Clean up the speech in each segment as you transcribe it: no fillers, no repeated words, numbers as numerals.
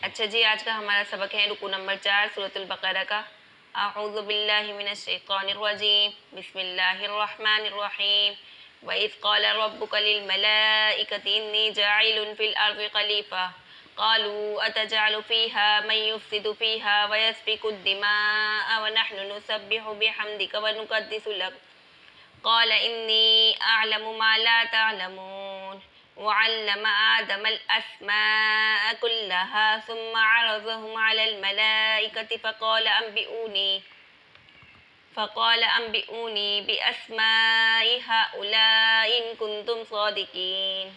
اچھا جی، آج کا ہمارا سبق ہے رکوع نمبر 4 سورۃ البقرہ کا۔ اعوذ باللہ من الشیطان الرجیم، بسم اللہ الرحمن الرحیم۔ وَإِذْ قَالَ رَبُّكَ لِلْمَلَائِكَةِ إِنِّي جَاعِلٌ فِي الْأَرْضِ خَلِيفَةً قَالُوا أَتَجْعَلُ فِيهَا مَن يُفْسِدُ فِيهَا وَيَسْفِكُ الدِّمَاءَ وَنَحْنُ نُسَبِّحُ بِحَمْدِكَ وَنُقَدِّسُ لَكَ قَالَ إِنِّي أَعْلَمُ مَا لَا تَعْلَمُونَ وعلم آدم الأسماء كلها ثم عرضهم على الملائكة فقال أنبئوني بأسماء هؤلاء إن كنتم صادقين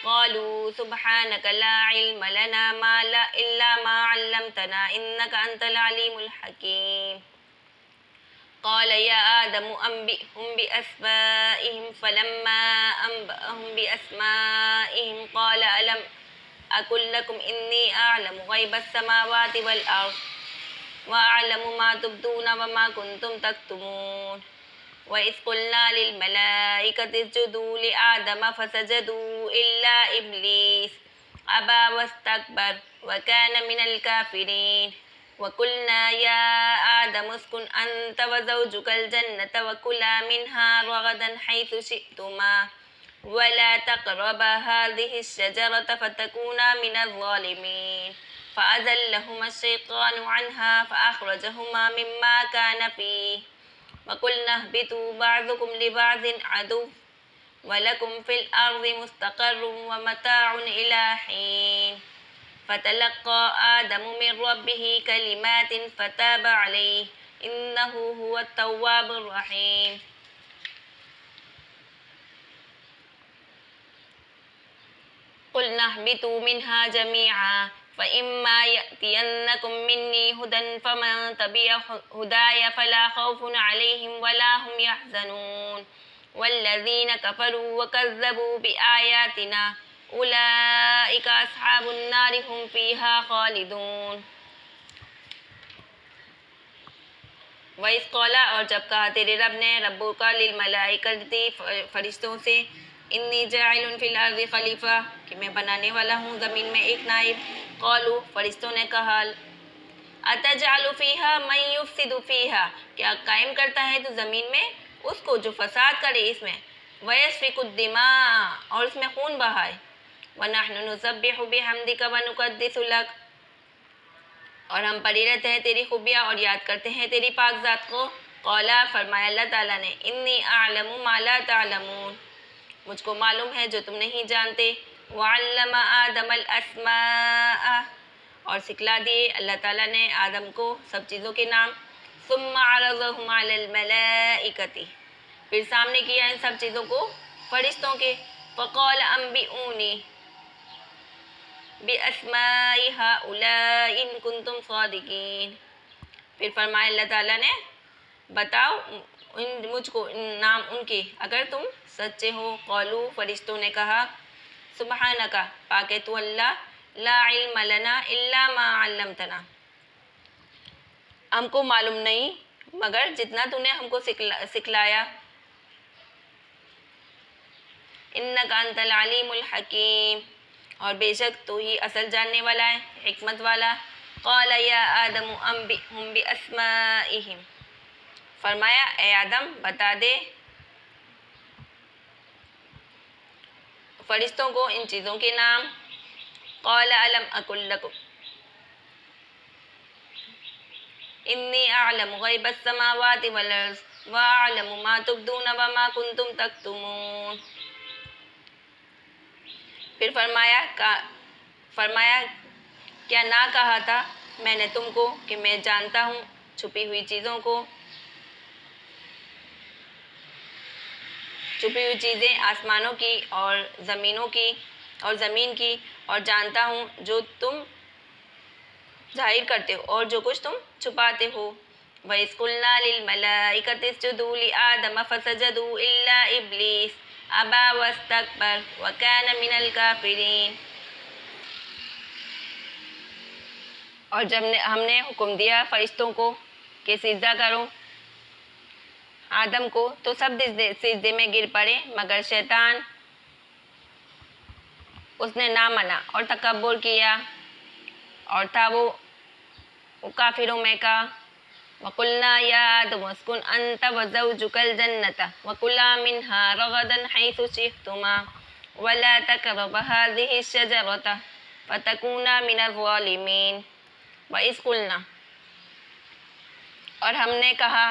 قالوا سبحانك لا علم لنا إلا ما علمتنا إنك أنت العليم الحكيم قال يا آدم أنبئهم بأسمائهم فلما أنبأهم بأسمائهم قال ألم أقل لكم إني أعلم غيب السماوات والأرض وأعلم ما تبدون وما كنتم تكتمون وإذ قلنا للملائكة اسجدوا لآدم فسجدوا إلا إبليس أبى واستكبر وكان من الكافرين وقلنا يا آدم اسكن أنت وزوجك الجنة وكلا منها رغدا حيث شئتما ولا تقربا هذه الشجرة فتكونا من الظالمين فأزلهما الشيطان عنها فأخرجهما مما كان فيه وقلنا اهبطوا بعضكم لبعض عدو وَلَكُمْ فِي الْأَرْضِ مُسْتَقَرٌّ وَمَتَاعٌ إِلَىٰ حِينٍ فَتَلَقَّىٰ آدَمُ مِن رَّبِّهِ كَلِمَاتٍ فَتَابَ عَلَيْهِ إِنَّهُ هُوَ التَّوَّابُ الرَّحِيمُ قُلْنَا اهْبِطُوا مِنْهَا جَمِيعًا فَإِمَّا يَأْتِيَنَّكُم مِّنِّي هُدًى فَمَن تَبِعَ هُدَايَ فَلَا خَوْفٌ عَلَيْهِمْ وَلَا هُمْ يَحْزَنُونَ والذين كفروا وكذبوا بآياتنا أولئك أصحاب النار هم فيها خالدون وَإِذْ قَالَ اور جب کہا تیرے رب نے ربک للملائکۃ فرشتوں سے انی جاعل فی الارض خلیفہ کہ میں بنانے والا ہوں زمین میں ایک نائب قالوا فرشتوں نے کہا اتجعل فیہا من یفسد فیہا کیا قائم کرتا ہے تو زمین میں اس کو جو فساد کرے اس میں وَيَسْفِكُ الدِّمَاءَ اور اس میں خون بہائے وَنَحْنُ نُسَبِّحُ بِحَمْدِكَ وَنُقَدِّسُ لَكَ اور ہم پڑھی رہتے ہیں تیری خوبیاں اور یاد کرتے ہیں تیری پاک ذات کو قَالَ فرمایا اللہ تعالیٰ نے إِنِّي أَعْلَمُ مَا لَا تَعْلَمُونَ مجھ کو معلوم ہے جو تم نہیں جانتے وَعَلَّمَ آدَمَ الْأَسْمَاءَ اور سکھلا دیے اللہ تعالیٰ نے آدم کو سب چیزوں کے نام ثم عرضهم على الملائکۃ پھر سامنے کیا ان سب چیزوں کو فرشتوں کے فقال انبئونی باسماء هؤلاء ان کنتم صادقین پھر فرمایا اللہ تعالیٰ نے بتاؤ مجھ کو نام ان کے اگر تم سچے ہو قالوا فرشتوں نے کہا سبحانک پاک ہے تو اللہ لا علم لنا الا ما علمتنا ہم کو معلوم نہیں مگر جتنا تو نے ہم کو سکھلایا انک انت العلیم الحکیم اور بے شک تو ہی اصل جاننے والا ہے حکمت والا قال یا آدم انبئهم باسمائهم فرمایا اے آدم بتا دے فرشتوں کو ان چیزوں کے نام قال الم اقل لکم انی اعلم غیب السماوات والارض واعلم ما تبدون وما کنتم تکتمون پھر فرمایا کیا نہ کہا تھا میں نے تم کو کہ میں جانتا ہوں چھپی ہوئی چیزوں کو چھپی ہوئی چیزیں آسمانوں کی اور زمینوں کی اور زمین کی اور جانتا ہوں جو تم ظاہر کرتے ہو اور جو کچھ تم چھپاتے ہو وَإِذْ قُلْنَا لِلْمَلَائِكَةِ اسْجُدُوا لِآدَمَ فَسَجَدُوا إِلَّا إِبْلِيسَ أَبَى وَاسْتَكْبَرَ وَكَانَ مِنَ الْكَافِرِينَ اور جب ہم نے حکم دیا فرشتوں کو کہ سجدہ کرو آدم کو تو سب سجدے میں گر پڑے مگر شیطان اس نے نہ مانا اور تکبر کیا اور تھا وہ کافروں میں کا وَقُلْنَا يَا آدَمُ اسْكُنْ أَنْتَ وَزَوْجُكَ الْجَنَّةَ وَكُلَا مِنْهَا رَغَدًا حَيْثُ شِئْتُمَا وَلَا تَقْرَبَا هَٰذِهِ الشَّجَرَةَ فَتَكُونَا مِنَ الظَّالِمِينَ وَإِذْ قُلْنَا اور ہم نے کہا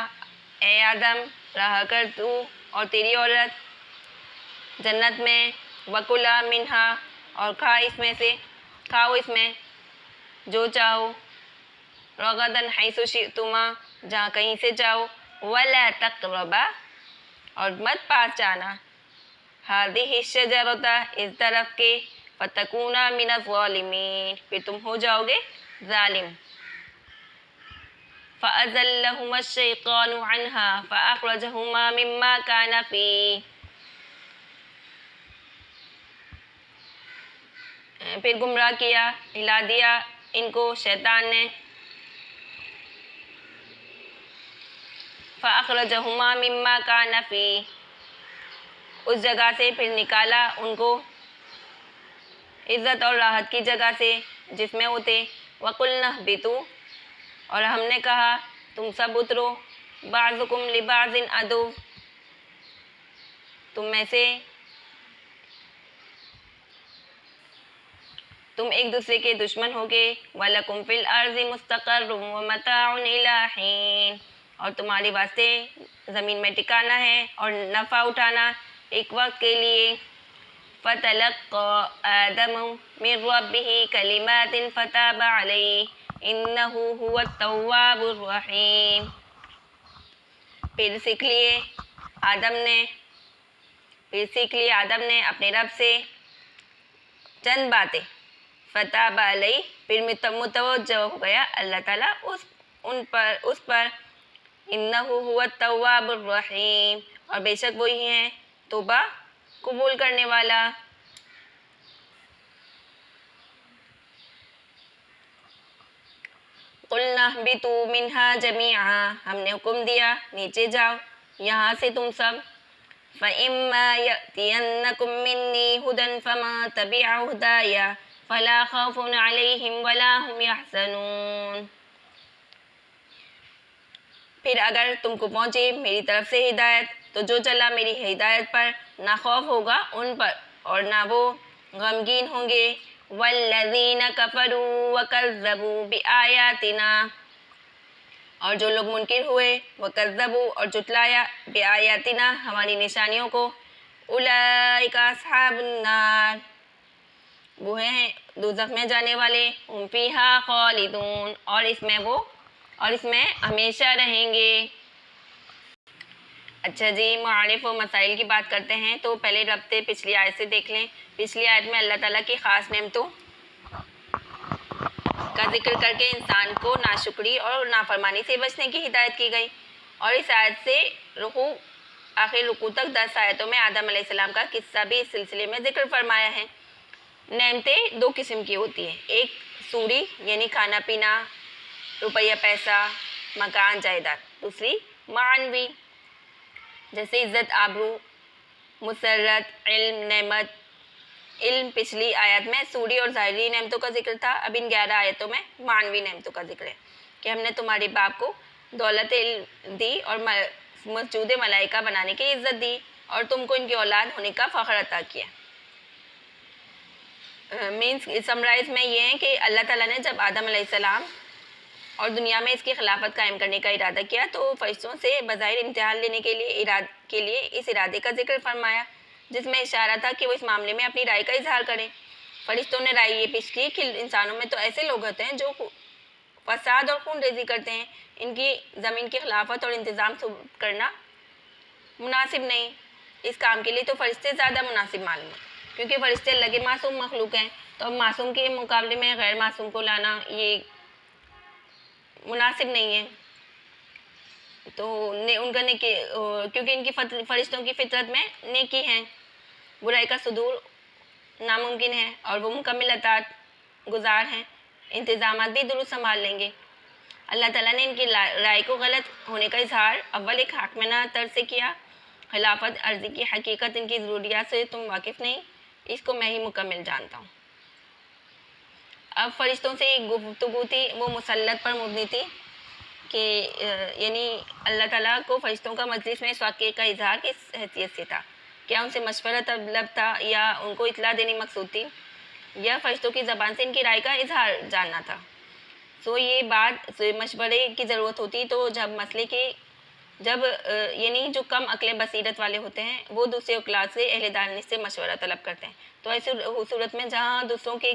اے آدم رہا کر تو اور تیری عورت جنت میں وَكُلَا مِنْهَا اور کھاؤ اس میں جو چاہو رغداً حیث شئتما جہاں کہیں سے چاہو ولا تقربا اور مت پاس جانا هذه الشجرة اس درخت کے فتکونا من الظالمین پھر تم ہو جاؤ گے ظالم فأزلهما الشیطان عنها فأخرجهما مما كان فيه پھر گمراہ کیا ہلا دیا ان کو شیطان نے فَأَخْرَجَهُمَا مِمَّا كَانَ فِيهِ اس جگہ سے پھر نکالا ان کو عزت اور راحت کی جگہ سے جس میں وہ تھے وَقُلْنَا اهْبِطُوا اور ہم نے کہا تم سب اترو بَعْضُكُمْ لِبَعْضٍ عَدُوٌّ تم ایک دوسرے کے دشمن ہوگے وَلَكُمْ فِي الْأَرْضِ مُسْتَقَرٌّ وَمَتَاعٌ إِلَىٰ حِينٍ اور تمہارے واسطے زمین میں ٹکانا ہے اور نفع اٹھانا ایک وقت کے لیے فَتَلَقَّىٰ آدَمُ مِن رَّبِّهِ كَلِمَاتٍ فَتَابَ عَلَيْهِ إِنَّهُ هُوَ التَّوَّابُ الرَّحِيمُ پھر سیکھ لیے آدم نے اپنے رب سے چند باتیں فتاب علیہ پھر متوجہ ہو گیا اللہ تعالیٰ اس پر انہ هو التواب الرحیم اور بے شک وہی ہیں توبہ قبول کرنے والا قلنا اهبطوا منها جميعا ہم نے حکم دیا نیچے جاؤ یہاں سے تم سب فَإِمَّا يَأْتِيَنَّكُم مِّنِّي هُدًى فَمَن تَبِعَ هُدَايَ فَلَا خَوْفٌ عَلَيْهِمْ وَلَا هُمْ يَحْزَنُونَ پھر اگر تم کو پہنچے میری طرف سے ہدایت تو جو چلا میری ہدایت پر نہ خوف ہوگا ان پر اور نہ وہ غمگین ہوں گے وَالَّذِينَ كَفَرُوا وَكَذَّبُوا بِآيَاتِنَا اور جو لوگ منکر ہوئے وَكَذَّبُوا اور جھٹلایا بِآيَاتِنَا ہماری نشانیوں کو أُولَئِكَ أَصْحَابُ النَّارِ وہ ہیں دوزخ میں جانے والے ہم فیہا خالدون اور اس میں ہمیشہ رہیں گے اچھا جی معارف و مسائل کی بات کرتے ہیں تو پہلے ربط پچھلی آیت سے دیکھ لیں پچھلی آیت میں اللہ تعالیٰ کی خاص نعمتوں کا ذکر کر کے انسان کو ناشکری اور نافرمانی سے بچنے کی ہدایت کی گئی اور اس آیت سے آخر رکوع تک 10 آیتوں میں آدم علیہ السلام کا قصہ بھی اس سلسلے میں ذکر فرمایا ہے نعمتیں 2 قسم کی ہوتی ہیں ایک سوری یعنی کھانا پینا روپیہ پیسہ مکان جائیداد دوسری معنوی جیسے عزت آبرو مسرت علم نعمت علم پچھلی آیت میں سوری اور ظاہری نعمتوں کا ذکر تھا اب ان 11 آیتوں میں معنوی نعمتوں کا ذکر ہے کہ ہم نے تمہارے باپ کو دولت علم دی اور مسجود ملائکہ بنانے کی عزت دی اور تم کو ان کی اولاد ہونے کا فخر عطا کیا مینس سمرائز میں یہ ہے کہ اللہ تعالیٰ نے جب آدم علیہ السلام اور دنیا میں اس کی خلافت قائم کرنے کا ارادہ کیا تو فرشتوں سے بظاہر امتحان لینے کے لیے اس ارادے کا ذکر فرمایا جس میں اشارہ تھا کہ وہ اس معاملے میں اپنی رائے کا اظہار کریں فرشتوں نے رائے یہ پیش کی کہ انسانوں میں تو ایسے لوگ ہوتے ہیں جو فساد اور خون ریزی کرتے ہیں ان کی زمین کی خلافت اور انتظام کرنا مناسب نہیں اس کام کے لیے تو فرشتے زیادہ مناسب معلوم ہیں کیونکہ فرشتے اللہ کے معصوم مخلوق ہیں تو اب معصوم کے مقابلے میں غیر معصوم کو لانا یہ مناسب نہیں ہے تو ان کا نیکی کیونکہ ان کی فرشتوں کی فطرت میں نیکی ہے برائی کا صدور ناممکن ہے اور وہ مکمل اطاعت گزار ہیں انتظامات بھی درست سنبھال لیں گے اللہ تعالیٰ نے ان کی رائے کو غلط ہونے کا اظہار اول ایک حاکمانہ طرز سے کیا خلافت عرضی کی حقیقت ان کی ضروریات سے تم واقف نہیں اس کو میں ہی مکمل جانتا ہوں اب فرشتوں سے ایک گفتگو تھی، وہ مسلط پر مبنی تھی کہ یعنی اللہ تعالیٰ کو فرشتوں کا مجلس میں اس واقعے کا اظہار کس حیثیت سے تھا؟ کیا ان سے مشورہ طلب تھا، یا ان کو اطلاع دینی مقصود تھی، یا فرشتوں کی زبان سے ان کی رائے کا اظہار جاننا تھا؟ یہ بات مشورے کی ضرورت ہوتی تو جب یعنی جو کم عقل بصیرت والے ہوتے ہیں وہ دوسرے اوقات سے اہل دانش سے مشورہ طلب کرتے ہیں، تو ایسے صورت میں جہاں دوسروں کے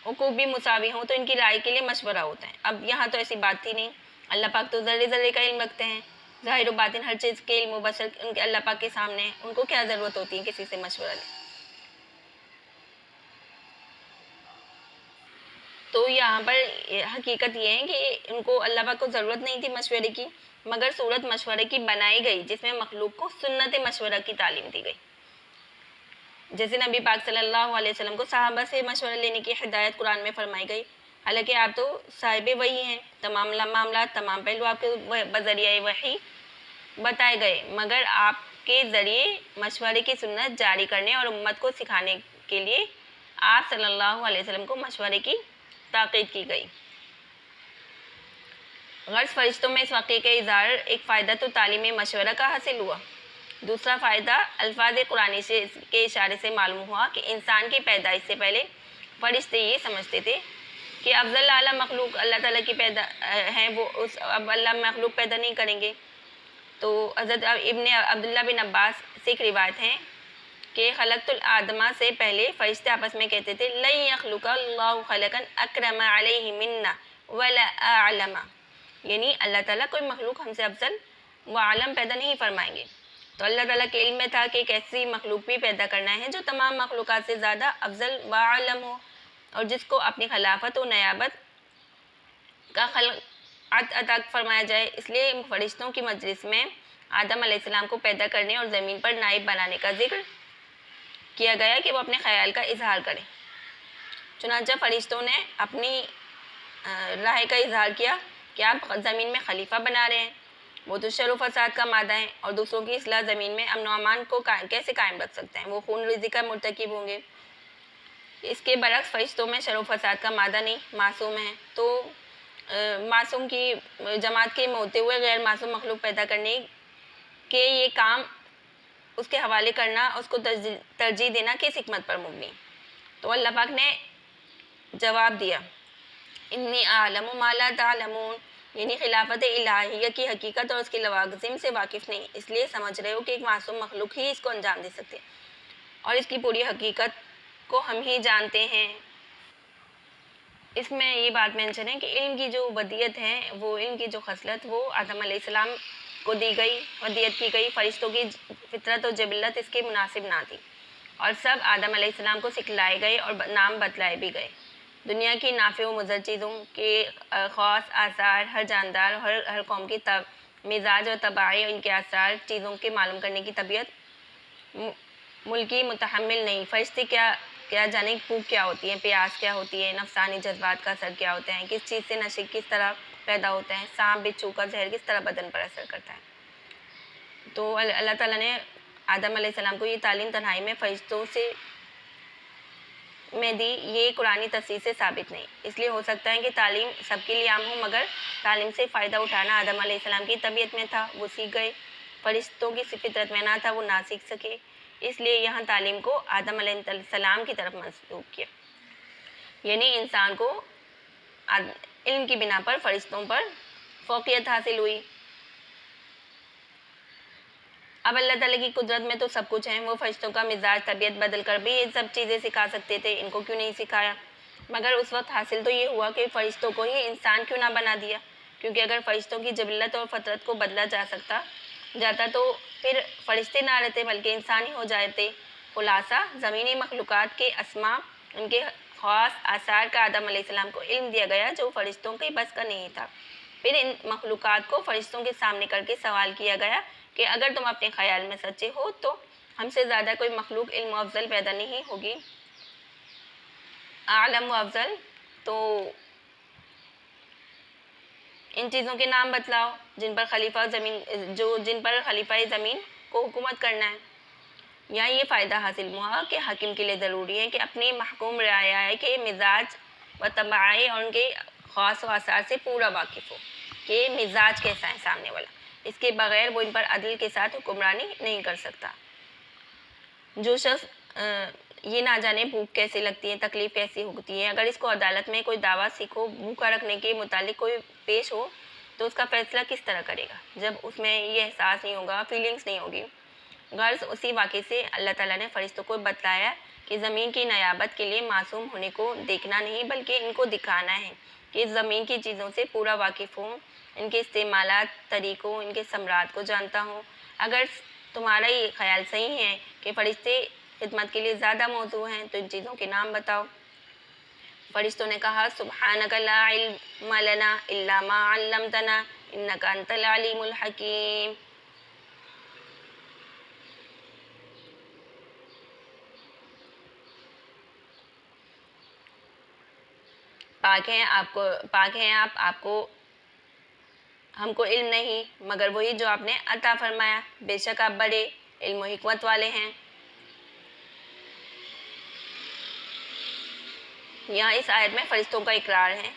حقوق بھی مساوی ہوں تو ان کی رائے کے لیے مشورہ ہوتا ہے۔ اب یہاں تو ایسی بات تھی نہیں، اللہ پاک تو ذرے ذرے کا علم رکھتے ہیں، ظاہر و باطن ہر چیز کے علم و بصر ان کے اللہ پاک کے سامنے ہے، ان کو کیا ضرورت ہوتی ہے کسی سے مشورہ لیں۔ تو یہاں پر حقیقت یہ ہے کہ ان کو اللہ پاک کو ضرورت نہیں تھی مشورے کی، مگر صورت مشورے کی بنائی گئی جس میں مخلوق کو سنت مشورہ کی تعلیم دی گئی۔ جیسے نبی پاک صلی اللہ علیہ وسلم کو صحابہ سے مشورہ لینے کی ہدایت قرآن میں فرمائی گئی، حالانکہ آپ تو صاحب وحی ہیں، تمام معاملات تمام پہلو آپ کے بذریعہ وحی بتائے گئے، مگر آپ کے ذریعے مشورے کی سنت جاری کرنے اور امت کو سکھانے کے لیے آپ صلی اللہ علیہ وسلم کو مشورے کی تاکید کی گئی۔ غرض فرشتوں میں اس واقعے کا اظہار ایک فائدہ تو تعلیم مشورہ کا حاصل ہوا، دوسرا فائدہ الفاظ قرآنی کے اشارے سے معلوم ہوا کہ انسان کی پیدائش سے پہلے فرشتے یہ سمجھتے تھے کہ افضل اعلیٰ مخلوق اللہ تعالیٰ کی پیدا ہیں، وہ اب اللہ مخلوق پیدا نہیں کریں گے۔ تو حضرت ابن عبداللہ بن عباس سے ایک روایت ہے کہ خلقت الآدمہ سے پہلے فرشتے آپس میں کہتے تھے لن یخلق اللہ خلقا اکرم علیہ منا ولا اعلم، یعنی اللہ تعالیٰ کوئی مخلوق ہم سے افضل و عالم پیدا نہیں فرمائیں گے۔ تو اللہ تعالیٰ کے علم میں تھا کہ ایک ایسی مخلوق بھی پیدا کرنا ہے جو تمام مخلوقات سے زیادہ افضل و عالم ہو، اور جس کو اپنی خلافت و نیابت کا خلقت عطا فرمایا جائے۔ اس لیے فرشتوں کی مجلس میں آدم علیہ السلام کو پیدا کرنے اور زمین پر نائب بنانے کا ذکر کیا گیا کہ وہ اپنے خیال کا اظہار کریں۔ چنانچہ فرشتوں نے اپنی رائے کا اظہار کیا کہ آپ زمین میں خلیفہ بنا رہے ہیں، وہ تو شر و فساد کا مادہ ہیں، اور دوسروں کی اصلاح زمین میں امن و امان کو کیسے قائم رکھ سکتے ہیں، وہ خون ریزی کا مرتکب ہوں گے۔ اس کے برعکس فرشتوں میں شر و فساد کا مادہ نہیں، معصوم ہیں، تو معصوم کی جماعت کے ہوتے ہوئے غیر معصوم مخلوق پیدا کرنے کے یہ کام اس کے حوالے کرنا، اس کو ترجیح دینا کس حکمت پر مبنی؟ تو اللہ پاک نے جواب دیا انی اعلم ما لا تعلمون، یعنی خلافت الہیہ کی حقیقت اور اس کے لوازم سے واقف نہیں، اس لیے سمجھ رہے ہو کہ ایک معصوم مخلوق ہی اس کو انجام دے سکتے، اور اس کی پوری حقیقت کو ہم ہی جانتے ہیں۔ اس میں یہ بات مینشن ہے کہ علم کی جو ودیت ہے، وہ علم کی جو خصلت وہ آدم علیہ السلام کو دی گئی، ودیت کی گئی، فرشتوں کی فطرت و جبلت اس کے مناسب نہ تھی، اور سب آدم علیہ السلام کو سکھلائے گئے اور نام بتلائے بھی گئے۔ دنیا کی نافع و مضر چیزوں کے خاص آثار ہر جاندار اور ہر قوم کی مزاج اور طباعی اور ان کے آثار چیزوں کے معلوم کرنے کی طبیعت ملکی متحمل نہیں۔ فرشتے کیا جانے بھوک کیا ہوتی ہے، پیاس کیا ہوتی ہے، نفسانی جذبات کا اثر کیا ہوتا ہے، کس چیز سے نشے کس طرح پیدا ہوتا ہے، سانپ بچھو کا زہر کس طرح بدن پر اثر کرتا ہے۔ تو اللہ تعالیٰ نے آدم علیہ السلام کو یہ تعلیم تنہائی میں فرشتوں سے میں دی، یہ قرآنی تفسیر سے ثابت نہیں۔ اس لیے ہو سکتا ہے کہ تعلیم سب کے لیے عام ہو، مگر تعلیم سے فائدہ اٹھانا آدم علیہ السلام کی طبیعت میں تھا، وہ سیکھ گئے، فرشتوں کی فطرت میں نہ تھا، وہ نہ سیکھ سکے، اس لیے یہاں تعلیم کو آدم علیہ السلام کی طرف منسوب کیا، یعنی انسان کو علم کی بنا پر فرشتوں پر فوقیت حاصل ہوئی۔ اب اللہ تعالیٰ کی قدرت میں تو سب کچھ ہے، وہ فرشتوں کا مزاج طبیعت بدل کر بھی یہ سب چیزیں سکھا سکتے تھے، ان کو کیوں نہیں سکھایا؟ مگر اس وقت حاصل تو یہ ہوا کہ فرشتوں کو ہی انسان کیوں نہ بنا دیا، کیونکہ اگر فرشتوں کی جبلت اور فطرت کو بدلا جاتا تو پھر فرشتے نہ رہتے بلکہ انسان ہی ہو جاتے۔ خلاصہ زمینی مخلوقات کے اسماء، ان کے خاص آثار کا آدم علیہ السلام کو علم دیا گیا جو فرشتوں کے بس کا نہیں تھا۔ پھر ان مخلوقات کو فرشتوں کے سامنے کر کے سوال کیا گیا کہ اگر تم اپنے خیال میں سچے ہو تو ہم سے زیادہ کوئی مخلوق علم و افضل پیدا نہیں ہوگی، عالم و افضل، تو ان چیزوں کے نام بتلاؤ جن پر خلیفہ زمین کو حکومت کرنا ہے۔ یہاں یہ فائدہ حاصل ہوا کہ حاکم کے لیے ضروری ہے کہ اپنی محکوم رعایا کے مزاج و طباعی اور ان کے خاص و آثار سے پورا واقف ہو کہ مزاج کیسا ہے سامنے والا، اس کے بغیر وہ ان پر عدل کے ساتھ حکمرانی نہیں کر سکتا۔ جو شخص یہ نہ جانے بھوک کیسے لگتی ہے، تکلیف کیسی ہوتی ہے، اگر اس کو عدالت میں کوئی دعویٰ سیکھو بھوکا رکھنے کے متعلق کوئی پیش ہو تو اس کا فیصلہ کس طرح کرے گا جب اس میں یہ احساس نہیں ہوگا، فیلنگز نہیں ہوگی۔ غرض اسی واقعے سے اللہ تعالیٰ نے فرشتوں کو بتلایا کہ زمین کی نیابت کے لیے معصوم ہونے کو دیکھنا نہیں بلکہ ان کو دکھانا ہے کہ زمین کی چیزوں سے پورا واقف ہوں، ان کے استعمالات، طریقوں، ان کے ثمرات کو جانتا ہوں۔ اگر تمہارا یہ خیال صحیح ہے کہ فرشتے خدمت کے لیے زیادہ موزوں ہیں تو ان چیزوں کے نام بتاؤ۔ فرشتوں نے کہا سبحانک لا علم لنا الا ما علمتنا انک انت العلیم الحکیم۔ پاک ہیں آپ کو ہم کو علم نہیں مگر وہی جو آپ نے عطا فرمایا، بے شک آپ بڑے علم و حکمت والے ہیں۔ یہاں اس آیت میں فرشتوں کا اقرار ہے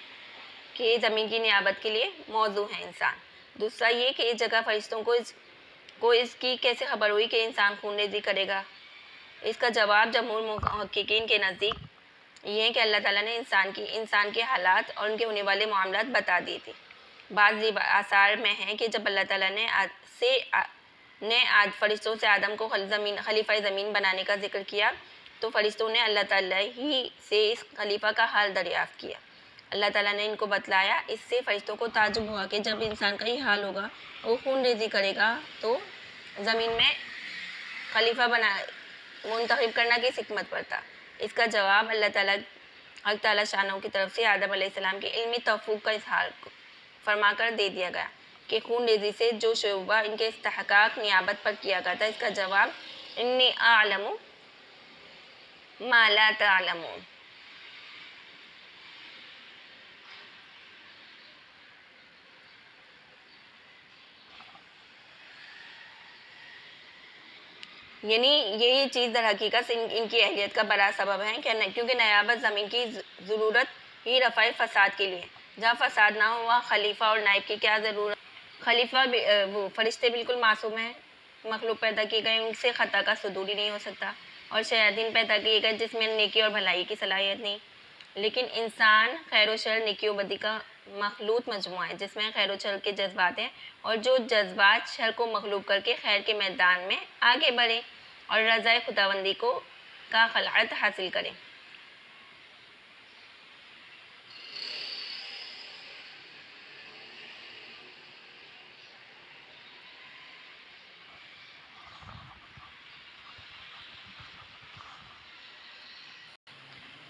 کہ زمین کی نیابت کے لیے موضوع ہے انسان۔ دوسرا یہ کہ اس جگہ فرشتوں کو اس کی کیسے خبر ہوئی کہ انسان خون ریزی کرے گا؟ اس کا جواب جمہور محققین کے نزدیک یہ ہے کہ اللہ تعالیٰ نے انسان کے حالات اور ان کے ہونے والے معاملات بتا دیے تھے۔ بعض آثار میں ہے کہ جب اللہ تعالیٰ نے فرشتوں سے آدم کو خلیفہ زمین بنانے کا ذکر کیا تو فرشتوں نے اللہ تعالیٰ ہی سے اس خلیفہ کا حال دریافت کیا۔ اللہ تعالیٰ نے ان کو بتلایا، اس سے فرشتوں کو تعجب ہوا کہ جب انسان کا یہ حال ہوگا، وہ خون ریزی کرے گا تو زمین میں خلیفہ منتخب کرنا کس حکمت پر تھا؟ اس کا جواب حق تعالیٰ شانہ کی طرف سے آدم علیہ السلام کے علمی توفیق کا اظہار فرما کر دے دیا گیا کہ خون ریزی سے جو شعبہ ان کے استحقاق نیابت پر کیا گیا تھا، اس کا جواب انی اعلم ما لا تعلمون۔ یعنی یہی چیز در حقیقت ان کی اہلیت کا بڑا سبب ہے کیونکہ نیابت زمین کی ضرورت ہی رفع فساد کے لیے، جہاں فساد نہ ہوا خلیفہ اور نائب کی کیا ضرورت؟ خلیفہ فرشتے بالکل معصوم ہیں، مخلوق پیدا کیے گئے، ان سے خطا کا صدور ہی نہیں ہو سکتا، اور شیاطین پیدا کیے گئے جس میں نیکی اور بھلائی کی صلاحیت نہیں، لیکن انسان خیر و شر، نیکی و بدی کا مخلوط مجموعہ ہے جس میں خیر و شر کے جذبات ہیں، اور جو جذبات شر کو مغلوب کر کے خیر کے میدان میں آگے بڑھیں اور رضا خداوندی کا خلعت حاصل کریں۔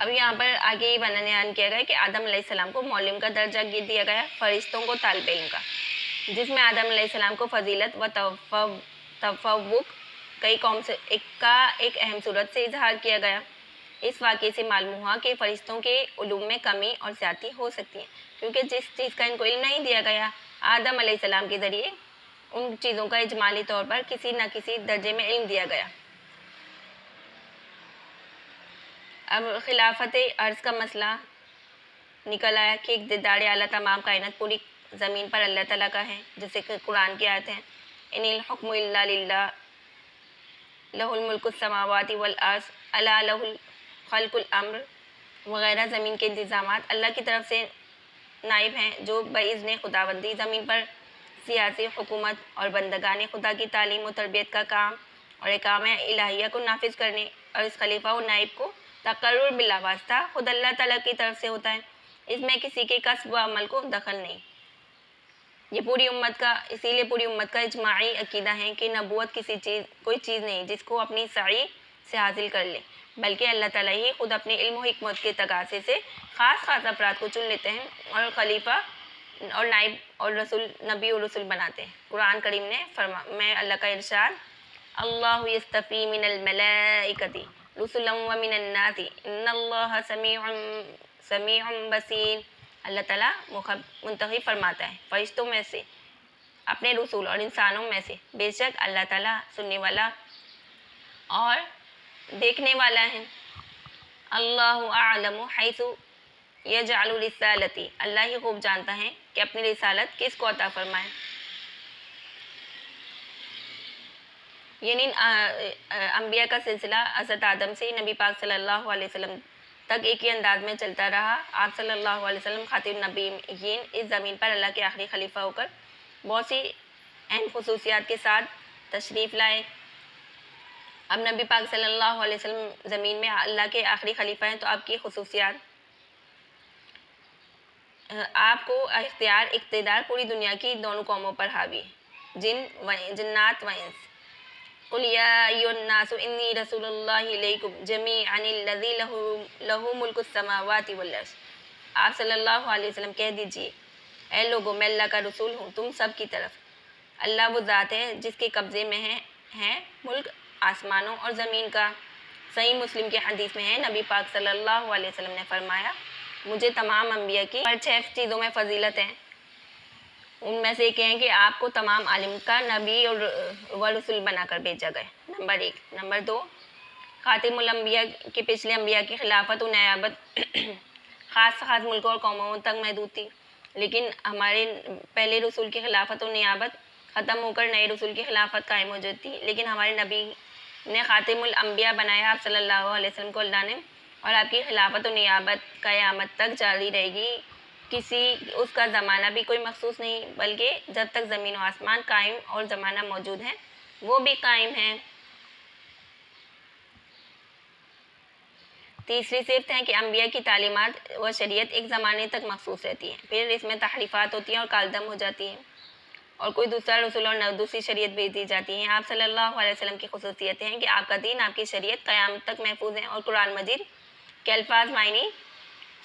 اب یہاں پر آگے یہ بیان کیا گیا کہ آدم علیہ السلام کو معلم کا درجہ دیا گیا، فرشتوں کو طالب علم کا، جس میں آدم علیہ السلام کو فضیلت و تفوق ایک اہم صورت سے اظہار کیا گیا۔ اس واقعے سے معلوم ہوا کہ فرشتوں کے علوم میں کمی اور زیادتی ہو سکتی ہے کیونکہ جس چیز کا ان کو علم نہیں دیا گیا، آدم علیہ السلام کے ذریعے ان چیزوں کا اجمالی طور پر کسی نہ کسی درجے میں علم دیا گیا۔ اب خلافت عرض کا مسئلہ نکل آیا کہ اقتدار اعلیٰ تمام کائنات پوری زمین پر اللہ تعالیٰ کا ہے، جیسے کہ قرآن کی آیت ہے ان الحکم الا للہ لہ الملک السماوات والارض الا لہ خلق الامر وغیرہ۔ زمین کے انتظامات اللہ کی طرف سے نائب ہیں جو باذن خداوندی زمین پر سیاسی حکومت اور بندگان خدا کی تعلیم و تربیت کا کام اور احکام الہیہ کو نافذ کرنے، اور اس خلیفہ و نائب کو تقرر بلا واسطہ خود اللہ تعالیٰ کی طرف سے ہوتا ہے، اس میں کسی کے کسب و عمل کو دخل نہیں۔ اسی لیے پوری امت کا اجماعی عقیدہ ہے کہ نبوت کوئی چیز نہیں جس کو اپنی سعی سے حاصل کر لے، بلکہ اللہ تعالیٰ ہی خود اپنے علم و حکمت کے تقاضے سے خاص افراد کو چن لیتے ہیں اور خلیفہ اور نائب اور نبی اور رسول بناتے ہیں۔ قرآن کریم میں اللہ کا ارشاد اللہ یصطفی من الملائکۃ رسلا ومن الناس ان اللہ سمیع بصیر۔ اللہ تعالیٰ منتخب فرماتا ہے فرشتوں میں سے اپنے رسول اور انسانوں میں سے، بے شک اللہ تعالیٰ سننے والا اور دیکھنے والا ہے۔ اللہ اعلم حیث یجعل رسالتی، اللہ ہی خوب جانتا ہے کہ اپنی رسالت کس کو عطا فرمائے۔ یعنی انبیاء کا سلسلہ حضرت آدم سے نبی پاک صلی اللہ علیہ وسلم تک ایک ہی انداز میں چلتا رہا۔ آپ صلی اللہ علیہ وسلم خاتم النبیین اس زمین پر اللہ کے آخری خلیفہ ہو کر بہت سی اہم خصوصیات کے ساتھ تشریف لائے۔ اب نبی پاک صلی اللہ علیہ وسلم زمین میں اللہ کے آخری خلیفہ ہیں، تو آپ کی خصوصیات، آپ کو اقتدار پوری دنیا کی دونوں قوموں پر حاوی ہے، جنات و انس۔ قل یا ایھا الناس انی رسول اللہ الیکم جمیعا الذی لہ ملک السماوات والارض۔ آپ صلی اللہ علیہ وسلم کہہ دیجئے، اے لوگو، میں اللہ کا رسول ہوں تم سب کی طرف۔ اللہ وہ ذات ہے جس کے قبضے میں ہے ملک آسمانوں اور زمین کا۔ صحیح مسلم کی حدیث میں ہے، نبی پاک صلی اللہ علیہ وسلم نے فرمایا، مجھے تمام انبیاء کی 6 چیزوں میں فضیلت ہے۔ ان میں سے ایک ہے کہ آپ کو تمام عالم کا نبی اور رسول بنا کر بھیجا گیا، نمبر 1۔ نمبر 2، خاتم الانبیاء کے پچھلے انبیاء کی خلافت و نیابت خاص ملکوں اور قوموں تک محدود تھی، لیکن ہمارے پہلے رسول کی خلافت و نیابت ختم ہو کر نئے رسول کی خلافت قائم ہو جاتی، لیکن ہمارے نبی نے خاتم الانبیاء بنایا آپ صلی اللہ علیہ وسلم کو اللہ نے، اور آپ کی خلافت و نیابت قیامت تک جاری رہے گی۔ اس کا زمانہ بھی کوئی مخصوص نہیں، بلکہ جب تک زمین و آسمان قائم اور زمانہ موجود ہے وہ بھی قائم ہے۔ تیسری صفت ہے کہ انبیاء کی تعلیمات و شریعت ایک زمانے تک مخصوص رہتی ہے، پھر اس میں تحریفات ہوتی ہیں اور کالدم ہو جاتی ہیں، اور کوئی دوسرا رسول اور دوسری شریعت بھیج دی جاتی ہیں۔ آپ صلی اللہ علیہ وسلم کی خصوصیتیں ہیں کہ آپ کا دین، آپ کی شریعت قیامت تک محفوظ ہیں، اور قرآن مجید کے الفاظ معنی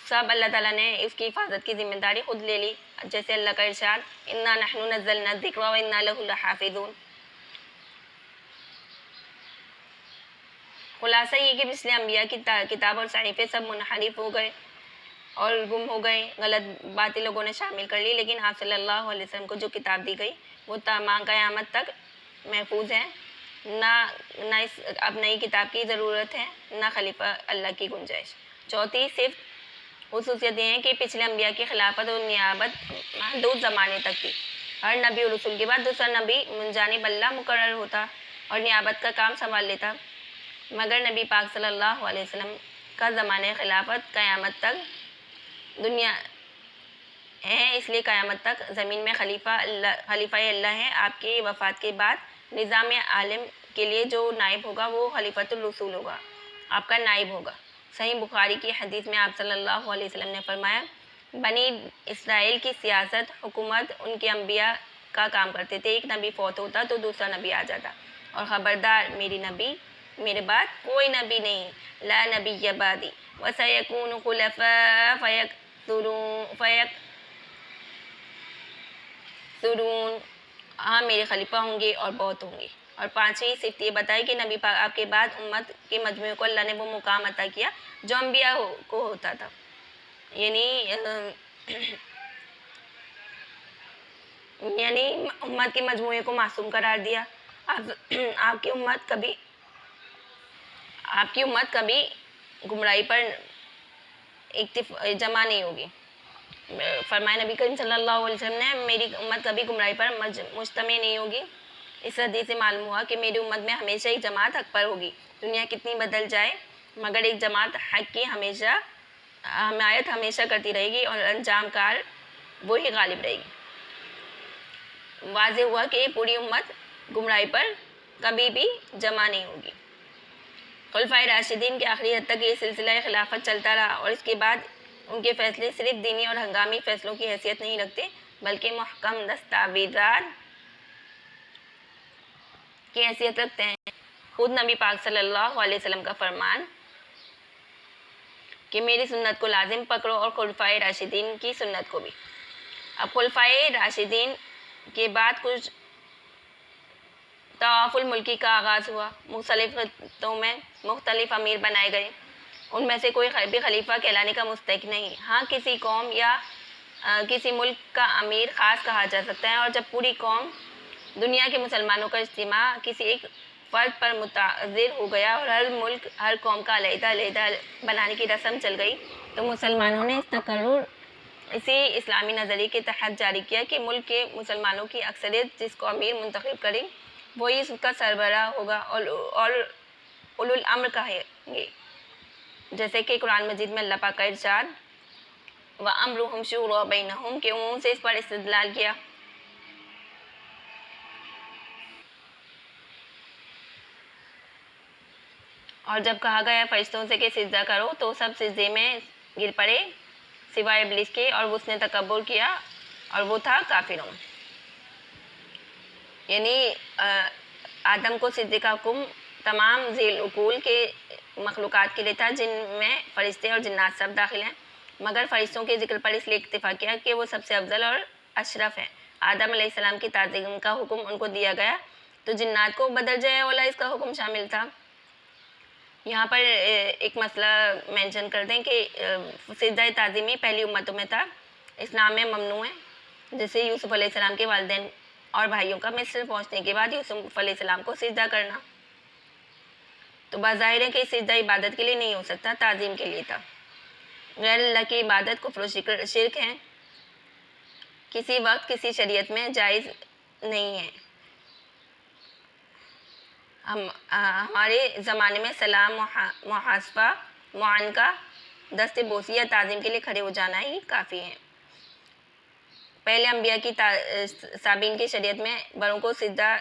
سب اللہ تعالیٰ نے اس کی حفاظت کی ذمہ داری خود لے لی، جیسے اللہ کا ارشاد، انا نحن نزلنا الذکر وانا لہ لحافظون۔ خلاصہ یہ کہ پچھلے انبیاء کی کتاب اور صحیفے سب منحرف ہو گئے اور گم ہو گئے، غلط باتیں لوگوں نے شامل کر لی، لیکن آپ صلی اللہ علیہ وسلم کو جو کتاب دی گئی وہ تمام قیامت تک محفوظ ہے۔ نہ اب نئی کتاب کی ضرورت ہے، نہ خلیفہ اللہ کی گنجائش۔ چوتھی صفت خصوصیت یہ ہے کہ پچھلے انبیاء کی خلافت اور نیابت محدود زمانے تک تھی۔ ہر نبی اور رسول کے بعد دوسرا نبی من جانب اللہ مقرر ہوتا اور نیابت کا کام سنبھال لیتا، مگر نبی پاک صلی اللہ علیہ وسلم کا زمانہ خلافت قیامت تک دنیا ہے، اس لیے قیامت تک زمین میں خلیفہ اللہ ہے۔ آپ کی وفات کے بعد نظام عالم کے لیے جو نائب ہوگا وہ خلیفۃ الرسول ہوگا، آپ کا نائب ہوگا۔ صحیح بخاری کی حدیث میں آپ صلی اللہ علیہ وسلم نے فرمایا، بنی اسرائیل کی سیاست، حکومت ان کے انبیاء کا کام کرتے تھے، ایک نبی فوت ہوتا تو دوسرا نبی آ جاتا، اور خبردار میرے بعد کوئی نبی نہیں، لا نبی بعدی وسیکون خلفاء فیکثرون، ہاں میرے خلیفہ ہوں گے اور بہت ہوں گے۔ اور پانچویں صفت یہ بتائی کہ نبی پاک آپ کے بعد امت کے مجموعے کو اللہ نے وہ مقام عطا کیا جو انبیاء کو ہوتا تھا، یعنی امت کے مجموعے کو معصوم قرار دیا۔ آپ کی امت کبھی گمراہی پر جمع نہیں ہوگی۔ فرمایا نبی کریم صلی اللہ علیہ وسلم نے، میری امت کبھی گمراہی پر مجتمع نہیں ہوگی۔ اس حدیث سے معلوم ہوا کہ میری امت میں ہمیشہ ایک جماعت حق پر ہوگی، دنیا کتنی بدل جائے مگر ایک جماعت حق کی حمایت ہمیشہ کرتی رہے گی، اور انجام کار وہی غالب رہے گی۔ واضح ہوا کہ پوری امت گمراہی پر کبھی بھی جمع نہیں ہوگی۔ خلفائے راشدین کے آخری حد تک یہ سلسلہ خلافت چلتا رہا، اور اس کے بعد ان کے فیصلے صرف دینی اور ہنگامی فیصلوں کی حیثیت نہیں رکھتے بلکہ محکم دستاویزات کی حیثیت رکھتے ہیں۔ خود نبی پاک صلی اللہ علیہ وسلم کا فرمان کہ میری سنت کو لازم پکڑو، اور خلفائے راشدین کی سنت کو بھی۔ اب خلفائے راشدین کے بعد کچھ طواف الملکی کا آغاز ہوا، مختلف خطوں میں مختلف امیر بنائے گئے، ان میں سے کوئی بھی خلیفہ کہلانے کا مستحق نہیں۔ ہاں کسی قوم یا کسی ملک کا امیر خاص کہا جا سکتا ہے، اور جب پوری قوم دنیا کے مسلمانوں کا اجتماع کسی ایک فرد پر متعذر ہو گیا اور ہر ملک ہر قوم کا علیحدہ علیحدہ بنانے کی رسم چل گئی، تو مسلمانوں نے اس تقرر اسی اسلامی نظریے کے تحت جاری کیا کہ ملک کے مسلمانوں کی اکثریت جس کو امیر منتخب کریں وہی اس کا سربراہ ہوگا اور اولو الامر کہیں گے، جیسے کہ قرآن مجید میں اللہ پاک کا ارشاد وَأَمْرُهُمْ شُورَىٰ بَيْنَهُمْ کے عموم سے اس پر استدلال کیا۔ اور جب کہا گیا فرشتوں سے کہ سجدہ کرو تو سب سجدے میں گر پڑے سوائے ابلیس کے، اور اس نے تکبر کیا اور وہ تھا کافروں۔ یعنی آدم کو سجدے کا حکم تمام ذی العقول کے مخلوقات کے لیے تھا، جن میں فرشتے اور جنات سب داخل ہیں، مگر فرشتوں کے ذکر پر اس لیے اکتفا کیا کہ وہ سب سے افضل اور اشرف ہیں۔ آدم علیہ السلام کی تعظیم کا حکم ان کو دیا گیا تو جنات کو بدرجہ اولا اس کا حکم شامل تھا۔ یہاں پر ایک مسئلہ مینشن کر دیں کہ سجدہ تعظیمی پہلی امتوں میں تھا، اسلام میں ممنوع ہے، جیسے یوسف علیہ السلام کے والدین اور بھائیوں کا مصر پہنچنے کے بعد یوسف علیہ السلام کو سجدہ کرنا، تو بظاہر ہے کہ سجدہ عبادت کے لیے نہیں ہو سکتا، تعظیم کے لیے تھا۔ غیر اللہ کی عبادت کفر و شرک ہے، کسی وقت کسی شریعت میں جائز نہیں ہے۔ ہمارے زمانے میں سلام، محاسبہ، معانقہ، دست بوسی یا تعظیم کے لیے کھڑے ہو جانا ہی کافی ہے۔ پہلے انبیاء کی سابقین کی شریعت میں بڑوں کو سجدہ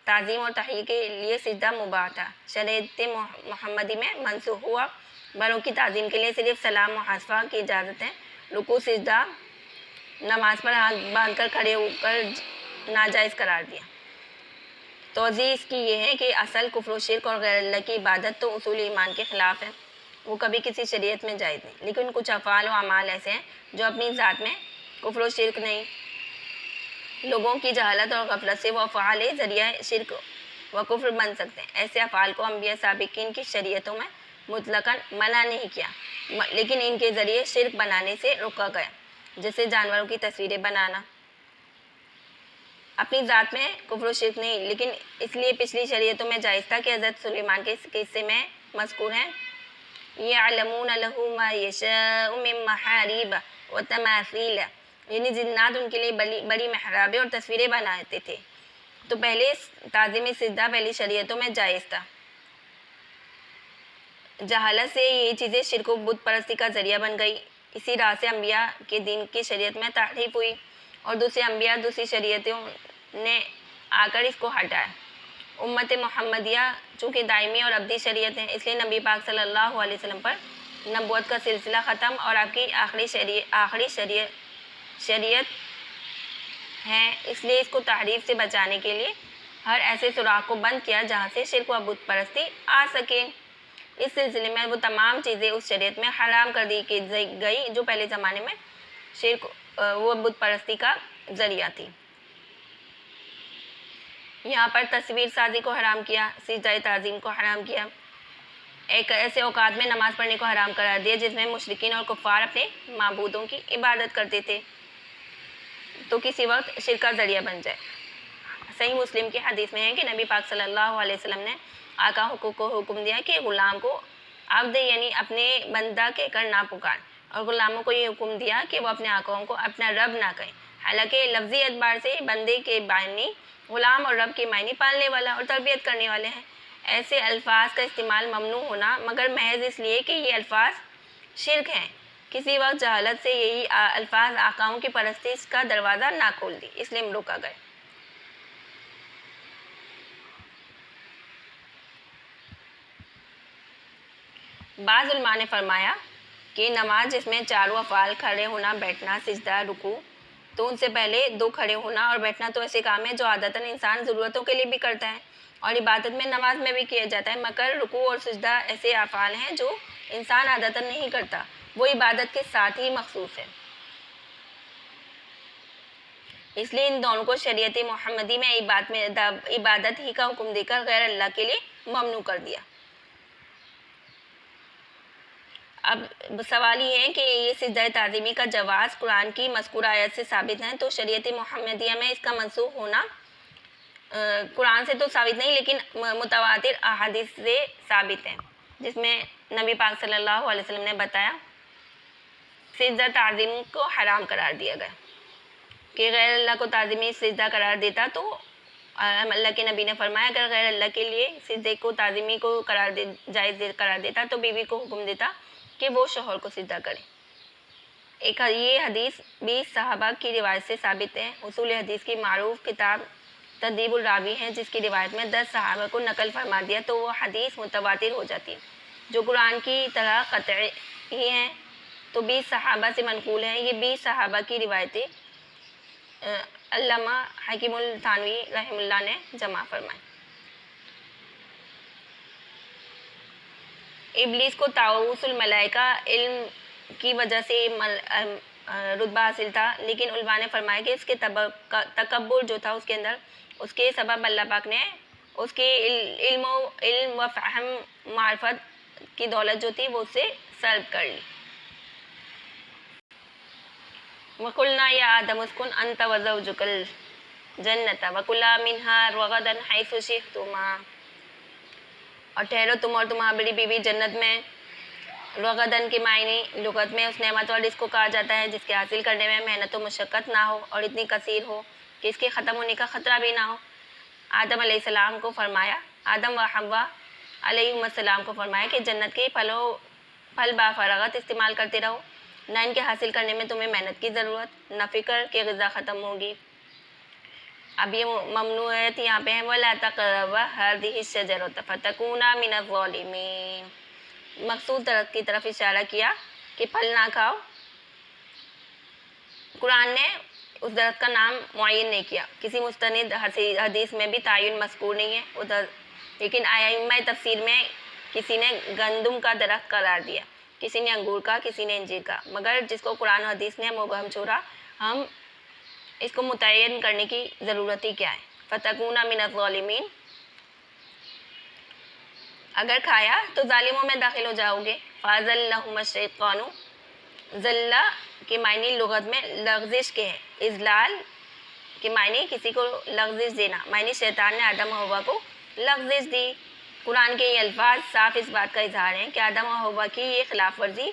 تعظیم اور تحیہ کے لیے سجدہ مباح تھا، شریعت محمدی میں منسوخ ہوا، بڑوں کی تعظیم کے لیے صرف سلام محاسبہ کی اجازت ہے، رکوع سجدہ نماز پر ہاتھ باندھ کر کھڑے ہو کر ناجائز قرار دیا۔ توضیح اس کی یہ ہے کہ اصل کفر و شرک اور غیر اللہ کی عبادت تو اصول ایمان کے خلاف ہے، وہ کبھی کسی شریعت میں جائز نہیں، لیکن کچھ افعال و اعمال ایسے ہیں جو اپنی ذات میں کفر و شرک نہیں، لوگوں کی جہالت اور غفلت سے وہ افعال ذریعہ شرک و کفر بن سکتے ہیں۔ ایسے افعال کو انبیاء سابقین کی شریعتوں میں مطلقاً منع نہیں کیا، لیکن ان کے ذریعے شرک بنانے سے روکا گیا، جیسے جانوروں کی تصویریں بنانا۔ اپنی ذات میں کفر و شرک نہیں، لیکن اس لیے پچھلی شریعتوں میں جائز تھا کہ حضرت سلیمان کے قصے میں مذکور ہیں یعلمون لہ ما یشاء من محارب و تماثیل، یعنی جنات ان کے لیے بڑی محرابیں اور تصویریں بناتے تھے، تو پہلے تعظیم سجدہ پہلی شریعتوں میں جائز تھا۔ جہالت سے یہ چیزیں شرک و بت پرستی کا ذریعہ بن گئی، اسی راہ سے انبیاء کے دین کی شریعت میں تحریف ہوئی اور دوسرے انبیاء دوسری شریعتوں نے آ کر اس کو ہٹایا۔ امت محمدیہ چونکہ دائمی اور ابدی شریعت ہے، اس لیے نبی پاک صلی اللہ علیہ وسلم پر نبوت کا سلسلہ ختم اور آپ کی آخری شریعت ہے، اس لیے اس کو تحریف سے بچانے کے لیے ہر ایسے سوراخ کو بند کیا جہاں سے شرک و بت پرستی آ سکے۔ اس سلسلے میں وہ تمام چیزیں اس شریعت میں حرام کر دی گئی جو پہلے زمانے میں شرک و بت پرستی کا ذریعہ تھی۔ یہاں پر تصویر سازی کو حرام کیا، سجدہ تعظیم کو حرام کیا، ایک ایسے اوقات میں نماز پڑھنے کو حرام قرار دیا جس میں مشرکین اور کفار اپنے معبودوں کی عبادت کرتے تھے تو کسی وقت شرک کا ذریعہ بن جائے۔ صحیح مسلم کی حدیث میں ہے کہ نبی پاک صلی اللہ علیہ وسلم نے آقا حقوق کو حکم دیا کہ غلام کو عبد یعنی اپنے بندہ کہہ کر نہ پکار، اور غلاموں کو یہ حکم دیا کہ وہ اپنے آقاؤں کو اپنا رب نہ کہیں، حالانکہ لفظی اعتبار سے بندے کے معنی غلام اور رب کے معنی پالنے والا اور تربیت کرنے والے ہیں۔ ایسے الفاظ کا استعمال ممنوع ہونا مگر محض اس لیے کہ یہ الفاظ شرک ہیں، کسی وقت جہالت سے یہی الفاظ آقاؤں کی پرستش کا دروازہ نہ کھول دی، اس لیے روکا گیا۔ بعض علماء نے فرمایا کہ نماز جس میں چاروں افعال کھڑے ہونا، بیٹھنا، سجدہ، رکوع، تو ان سے پہلے دو کھڑے ہونا اور بیٹھنا تو ایسے کام ہے جو عادتاً انسان ضرورتوں کے لیے بھی کرتا ہے اور عبادت میں نماز میں بھی کیا جاتا ہے، مگر رکوع اور سجدہ ایسے افعال ہیں جو انسان عادتاً نہیں کرتا، وہ عبادت کے ساتھ ہی مخصوص ہے، اس لیے ان دونوں کو شریعت محمدی میں عبادت ہی کا حکم دے کر غیر اللہ کے لیے ممنوع کر دیا۔ اب سوال یہ ہے کہ یہ سجدہ تعظیمی کا جواز قرآن کی مذکورہ آیت سے ثابت ہے، تو شریعت محمدیہ میں اس کا منسوخ ہونا قرآن سے تو ثابت نہیں لیکن متواتر احادیث سے ثابت ہے، جس میں نبی پاک صلی اللہ علیہ وسلم نے بتایا سجدہ تعظیم کو حرام قرار دیا گیا کہ غیر اللہ کو تعظیمی سجدہ قرار دیتا تو اللہ کے نبی نے فرمایا اگر غیر اللہ کے لیے سجدے کو تعظیمی کو جائز قرار دیتا تو بیوی کو حکم دیتا کہ وہ شوہر کو سجدہ کرے۔ یہ حدیث 20 صحابہ کی روایت سے ثابت ہے۔ اصول حدیث کی معروف کتاب تدریب الراوی ہے، جس کی روایت میں 10 صحابہ کو نقل فرما دیا تو وہ حدیث متواتر ہو جاتی ہے، جو قرآن کی طرح قطعی ہی ہیں تو 20 صحابہ سے منقول ہیں۔ یہ 20 صحابہ کی روایتیں علامہ حکیم التھانوی رحمہ اللہ نے جمع فرمائی۔ ابلیس کو طاؤس الملائکہ علم کی وجہ سے رتبہ حاصل تھا، لیکن علماء نے فرمایا کہ اس کے تکبر جو تھا اس کے اندر، اس کے سبب اللہ پاک نے اس کے علم و فہم معرفت کی دولت جو تھی وہ اس سے سلب کر لی۔ وَقُلْنَا يَا آدَمُ اسْكُنْ أَنْتَ وَزَوْجُكَ الْجَنَّةَ وَكُلَا مِنْهَا رَغَدًا حَيْثُ شِئْتُمَا، اور ٹھہرو تم اور تمہاری بڑی بیوی جنت میں۔ رغدن کے معنی لغت میں اس نعمت اور رزق کو کہا جاتا ہے جس کے حاصل کرنے میں محنت و مشقت نہ ہو اور اتنی کثیر ہو کہ اس کے ختم ہونے کا خطرہ بھی نہ ہو۔ آدم علیہ السلام کو فرمایا، آدم و حوا علیہم السلام کو فرمایا کہ جنت کے پھل بافراغت استعمال کرتے رہو، نہ ان کے حاصل کرنے میں تمہیں محنت کی ضرورت، نہ فکر کہ غذا ختم ہوگی۔ اب یہ ممنوعیت یہاں پہ ہے وَلَا تَقْرَبَا هَٰذِهِ الشَّجَرَةَ فَتَكُونَا مِنَ الظَّالِمِينَ، مخصوص درخت کی طرف اشارہ کیا کہ پھل نہ کھاؤ۔ قرآن نے اس درخت کا نام معین نہیں کیا، کسی مستند حدیث میں بھی تعین مذکور نہیں ہے، لیکن ائمہ تفسیر میں کسی نے گندم کا درخت قرار دیا، کسی نے انگور کا، کسی نے انجیر کا، مگر جس کو قرآن و حدیث نے مبہم چھوڑا، ہم اس کو متعین کرنے کی ضرورت ہی کیا ہے؟ فَتَكُونَ مِنَ الظَّالِمِينَ، اگر کھایا تو ظالموں میں داخل ہو جاؤ گے۔ فَأَزَلَّهُمَا الشَّيْطَانُ، ذلہ کے معنی لغت میں لغزش کے ہیں، اذلال کے معنی کسی کو لغزش دینا، معنی شیطان نے آدم و حوا کو لغزش دی۔ قرآن کے یہ الفاظ صاف اس بات کا اظہار ہیں کہ آدم و حوا کی یہ خلاف ورزی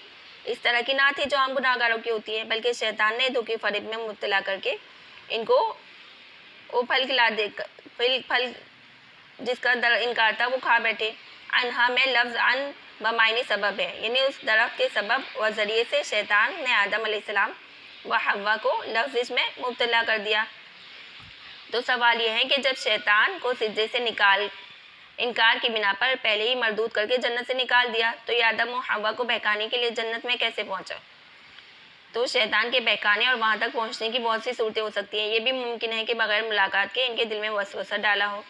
اس طرح کی نہ تھی جو عام گناہ گاروں کی ہوتی ہے، بلکہ شیطان نے دھوکے فریب میں مبتلا کر کے ان کو وہ پھل کھلا دے پھل جس کا انکار تھا وہ کھا بیٹھے۔ انہا میں لفظ ان بمعنی سبب ہے، یعنی اس درخت کے سبب و ذریعے سے شیطان نے آدم علیہ السلام و حوا کو لغزش میں مبتلا کر دیا۔ تو سوال یہ ہے کہ جب شیطان کو سجدے سے انکار کی بنا پر پہلے ہی مردود کر کے جنت سے نکال دیا تو یہ آدم و حوا کو بہکانے کے لیے جنت میں کیسے پہنچا؟ تو شیطان کے بہکانے اور وہاں تک پہنچنے کی بہت سی صورتیں ہو سکتی ہیں۔ یہ بھی ممکن ہے کہ بغیر ملاقات کے ان کے دل میں وسوسہ ڈالا ہو۔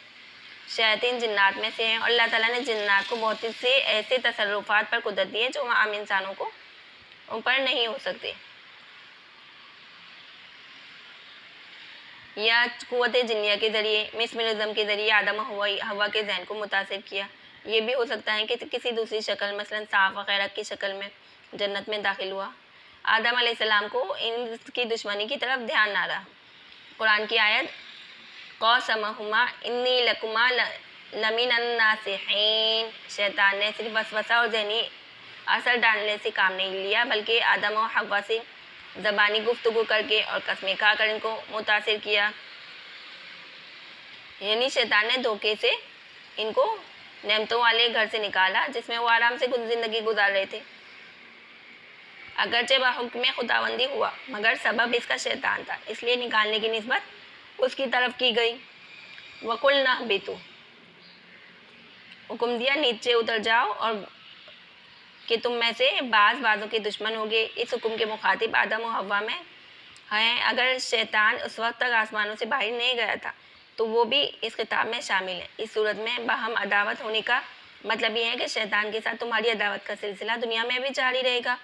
شیاطین جنات میں سے ہیں اور اللہ تعالیٰ نے جنات کو بہت سے ایسے تصرفات پر قدرت دی ہے جو عام انسانوں کو ان پر نہیں ہو سکتے۔ یا قوت جنیہ کے ذریعے مسمرزم کے ذریعے آدم و حوا کے ذہن کو متاثر کیا۔ یہ بھی ہو سکتا ہے کہ کسی دوسری شکل مثلا سانپ وغیرہ کی شکل میں جنت میں داخل ہوا۔ آدم علیہ السلام کو ان کی دشمنی کی طرف دھیان نہ رہا۔ قرآن کی آیت قاسمہما انی لکما لمن الناصحین، شیطان نے صرف وسوسہ اور ذہنی اثر ڈالنے سے کام نہیں لیا بلکہ آدم و حوا سے زبانی گفتگو کر کے اور قسمیں کھا کر ان کو متاثر کیا، یعنی شیطان نے دھوکے سے ان کو نعمتوں والے گھر سے نکالا جس میں وہ آرام سے زندگی گزار رہے تھے۔ اگرچہ بحکم خداوندی ہوا مگر سبب اس کا شیطان تھا، اس لیے نکالنے کی نسبت اس کی طرف کی گئی۔ وَقُلْنَا اهْبِطُوا، حکم دیا نیچے اتر جاؤ اور کہ تم میں سے بعضوں کے دشمن ہوگے۔ اس حکم کے مخاطب آدم و حوا میں ہیں۔ اگر شیطان اس وقت تک آسمانوں سے باہر نہیں گیا تھا تو وہ بھی اس خطاب میں شامل ہے۔ اس صورت میں باہم عداوت ہونے کا مطلب یہ ہے کہ شیطان کے ساتھ تمہاری عداوت کا سلسلہ دنیا میں بھی جاری رہے گا۔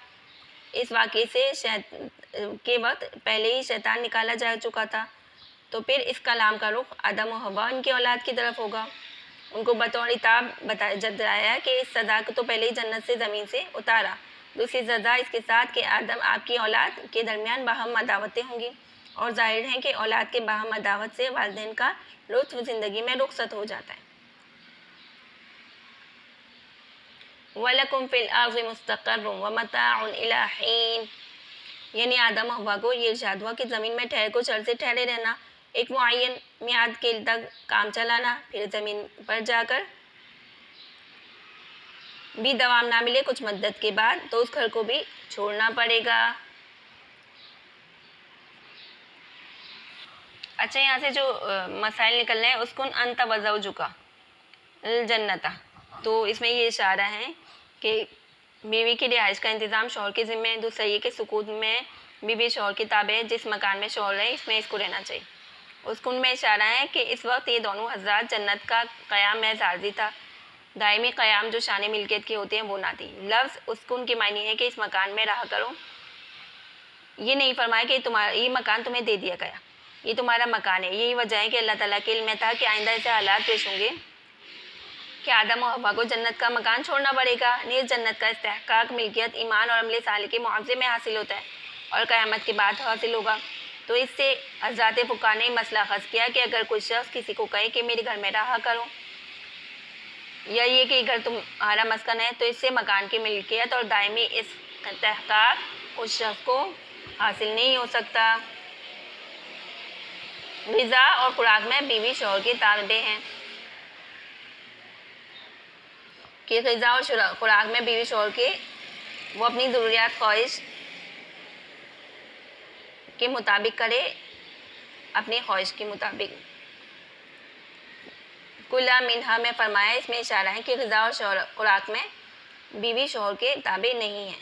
اس واقعے سے کے وقت پہلے ہی شیطان نکالا جا چکا تھا، تو پھر اس کلام کا رخ آدم و حوا ان کی اولاد کی طرف ہوگا۔ ان کو بطور عتاب جتلایا کہ اس سزا کو تو پہلے ہی جنت سے زمین سے اتارا۔ دوسری سزا اس کے ساتھ کہ آدم آپ کی اولاد کے درمیان باہم عداوتیں ہوں گی، اور ظاہر ہے کہ اولاد کے باہم عداوت سے والدین کا لطف زندگی میں رخصت ہو جاتا ہے۔ وَلَكُمْ فِي الْأَرْضِ مُسْتَقَرٌّ وَمَتَاعٌ إِلَىٰ حِينٍ، یعنی آدم و حوا کو یہ ارشاد ہوا کہ زمین میں کچھ عرصے ٹھہرے رہنا، ایک معین میعاد کے تک کام چلانا، پھر زمین پر جا کر بھی دوام نہ ملے کچھ مدت کے بعد تو اس گھر کو بھی چھوڑنا پڑے گا۔ اچھا، یہاں سے جو مسائل نکل رہے ہیں، اسکن انت وزوجک الجنت، تو اس میں یہ اشارہ ہے کہ بیوی کی رہائش کا انتظام شوہر کے ذمہ ہے۔ دوسرا یہ کہ سکوت میں بیوی شوہر کی تابع ہے، جس مکان میں شوہر رہے اس میں اس کو رہنا چاہیے۔ اسکن میں اشارہ ہے کہ اس وقت یہ دونوں حضرات جنت کا قیام محض عارضی تھا، دائمی قیام جو شان ملکیت کی ہوتے ہیں وہ نہ تھی۔ لفظ اسکن کے معنی ہے کہ اس مکان میں رہا کرو، یہ نہیں فرمایا کہ یہ مکان تمہیں دے دیا گیا، یہ تمہارا مکان ہے۔ یہی وجہ ہے کہ اللہ تعالیٰ کے علم میں تھا کہ آئندہ ایسے حالات پیش ہوں گے کہ آدم و حوا کو جنت کا مکان چھوڑنا پڑے گا۔ نیز جنت کا استحقاق ملکیت ایمان اور عمل صالح کے معاوضے میں حاصل ہوتا ہے اور قیامت کے بعد حاصل ہوگا۔ تو اس سے حضرات فقہا نے مسئلہ اخذ کیا کہ اگر کوئی شخص کسی کو کہے کہ میرے گھر میں رہا کرو، یا یہ کہ گھر تمہارا مسکن ہے، تو اس سے مکان کی ملکیت اور دائمی استحقاق اس شخص کو حاصل نہیں ہو سکتا۔ غذا اور خوراک میں بیوی شوہر کی تابع ہیں، کہ غذا اور خوراک میں بیوی شوہر کے وہ اپنی ضروریات خواہش کے مطابق کرے، اپنی خواہش کے مطابق۔ کلا منہا میں فرمایا، اس میں اشارہ ہے کہ غذا اور خوراک میں بیوی شوہر کے تابع نہیں ہیں،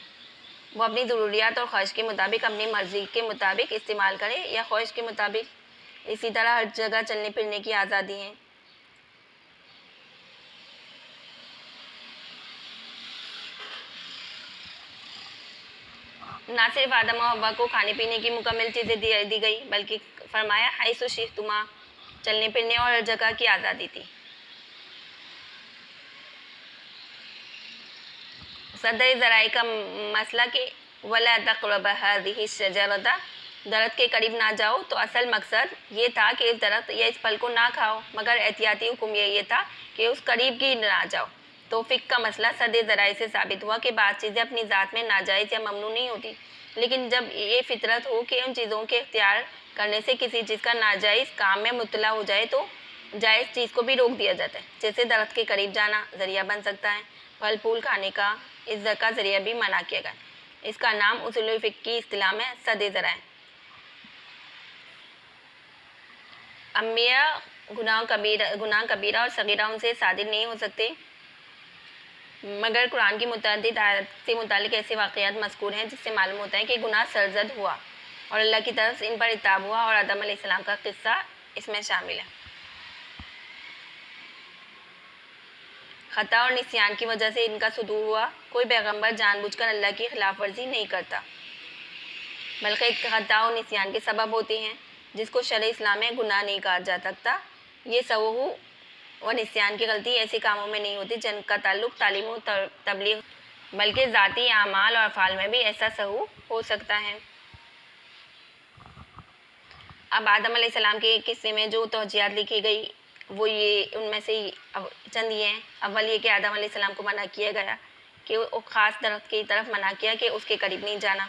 وہ اپنی ضروریات اور خواہش کے مطابق اپنی مرضی کے مطابق استعمال کرے یا خواہش کے مطابق۔ اسی طرح ہر جگہ چلنے پھرنے کی آزادی ہے۔ نہ صرف آدم و حوا کو کھانے پینے کی مکمل چیزیں دی گئی بلکہ فرمایا حیث شئتما، چلنے پھرنے اور ہر جگہ کی آزادی تھی۔ صدر ذرائع کا مسئلہ کہ وَلَا تَقْرَبَا هَٰذِهِ الشَّجَرَةَ، درخت کے قریب نہ جاؤ، تو اصل مقصد یہ تھا کہ اس درخت یا اس پھل کو نہ کھاؤ، مگر احتیاطی حکم یہ تھا کہ اس قریب کی نہ جاؤ۔ تو فقہ کا مسئلہ صدر ذرائع سے ثابت ہوا کہ بعض چیزیں اپنی ذات میں ناجائز یا ممنوع نہیں ہوتی، لیکن جب یہ فطرت ہو کہ ان چیزوں کے اختیار کرنے سے کسی چیز کا ناجائز کام میں مطلع ہو جائے تو جائز چیز کو بھی روک دیا جاتا ہے۔ جیسے درخت کے قریب جانا ذریعہ بن سکتا ہے، پھل پھول کھانے کا اس کا ذریعہ بھی منع کیا گیا۔ اس کا نام اصول فقہ کی اصطلاح میں صد ذرائع۔ انبیاء گناہ کبیرہ اور صغیرہ ان سے صادر نہیں ہو سکتے، مگر قرآن کی متعدد آیات سے متعلق ایسے واقعات مذکور ہیں جس سے معلوم ہوتا ہے کہ گناہ سرزد ہوا اور اللہ کی طرف سے ان پر عتاب ہوا، اور آدم علیہ السلام کا قصہ اس میں شامل ہے۔ خطا اور نسیان کی وجہ سے ان کا صدور ہوا۔ کوئی پیغمبر جان بوجھ کر اللہ کی خلاف ورزی نہیں کرتا، بلکہ خطا اور نسیان کے سبب ہوتے ہیں، جس کو شرع اسلام میں گناہ نہیں کہا جا سکتا۔ یہ سہو و نسیان کی غلطی ایسے کاموں میں نہیں ہوتی جن کا تعلق تعلیم و تبلیغ، بلکہ ذاتی اعمال اور افعال میں بھی ایسا سہو ہو سکتا ہے۔ اب آدم علیہ السلام کے قصے میں جو توجیہات لکھی گئی وہ یہ ان میں سے چند یہ ہیں۔ اول یہ کہ آدم علیہ السلام کو منع کیا گیا کہ وہ خاص درخت کی طرف منع کیا کہ اس کے قریب نہیں جانا،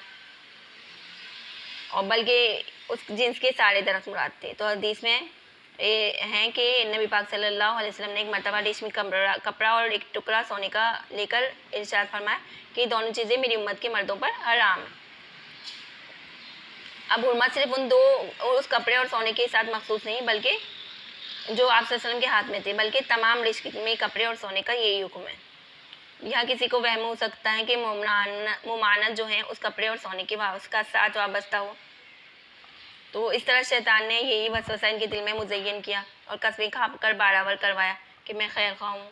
اور بلکہ اس جنس کے سارے درخت مراد تھے۔ تو حدیث میں ہیں کہ نبی پاک صلی اللہ علیہ وسلم نے ایک مرتبہ ریشمی کپڑا اور ایک ٹکڑا سونے کا لے کر ارشاد فرمایا کہ یہ دونوں چیزیں میری امت کے مردوں پر حرام ہیں۔ اب حرمت صرف اس کپڑے اور سونے کے ساتھ مخصوص نہیں بلکہ جو آپ صلی اللہ علیہ وسلم کے ہاتھ میں تھے، بلکہ تمام ریشمی کپڑے اور سونے کا یہی حکم ہے۔ یہاں کسی کو وہم ہو سکتا ہے کہ ممانعت جو ہے اس کپڑے اور سونے کے کا ساتھ وابستہ ہو، تو اس طرح شیطان نے یہی وسوسہ ان کے دل میں مزین کیا اور قسمیں کھا کر بارآور کروایا کہ میں خیر خواہ ہوں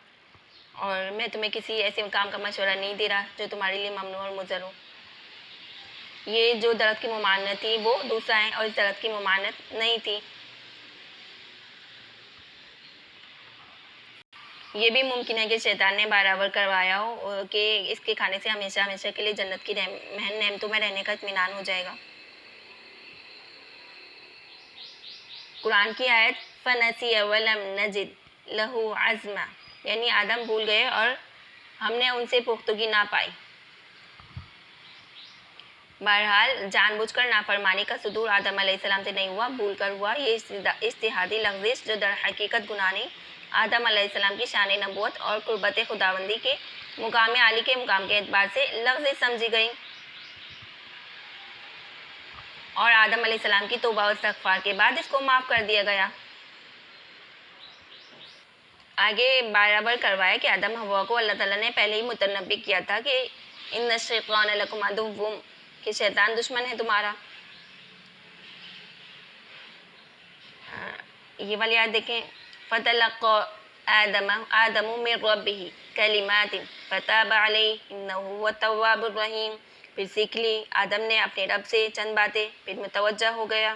اور میں تمہیں کسی ایسے کام کا مشورہ نہیں دے رہا جو تمہارے لیے ممنوع اور مضر ہو۔ یہ جو درخت کی ممانعت تھی وہ دوسرا ہے، اور اس درخت کی ممانعت نہیں تھی۔ یہ بھی ممکن ہے کہ شیطان نے بارآور کروایا ہو کہ اس کے کھانے سے ہمیشہ ہمیشہ کے لیے جنت کی نعمتوں میں رہنے کا اطمینان ہو جائے گا۔ قرآن کی آیت فنسی ولم نجد لہو عزما، یعنی آدم بھول گئے اور ہم نے ان سے پختگی نہ پائی۔ بہرحال جان بوجھ کر نافرمانی کا صدور آدم علیہ السلام سے نہیں ہوا، بھول کر ہوا۔ یہ اجتہادی لغزش جو در حقیقت گناہ نہیں، آدم علیہ السلام کی شان نبوت اور قربت خداوندی کے مقام عالی کے مقام کے اعتبار سے لغزش سمجھی گئی، اور آدم علیہ السلام کی توبہ و استغفار کے بعد اس کو معاف کر دیا گیا۔ آگے برابر کروایا کہ آدم حوا کو اللہ تعالیٰ نے پہلے ہی متنبع کیا تھا کہ ان الشیطان لکم عدو، کہ شیطان دشمن ہے تمہارا۔ یہ والی آیت دیکھیں، فتلقى آدم من ربه کلمات فتاب علیہ انہ هو التواب الرحیم، پھر سیکھ لی آدم نے اپنے رب سے چند باتیں، پھر متوجہ ہو گیا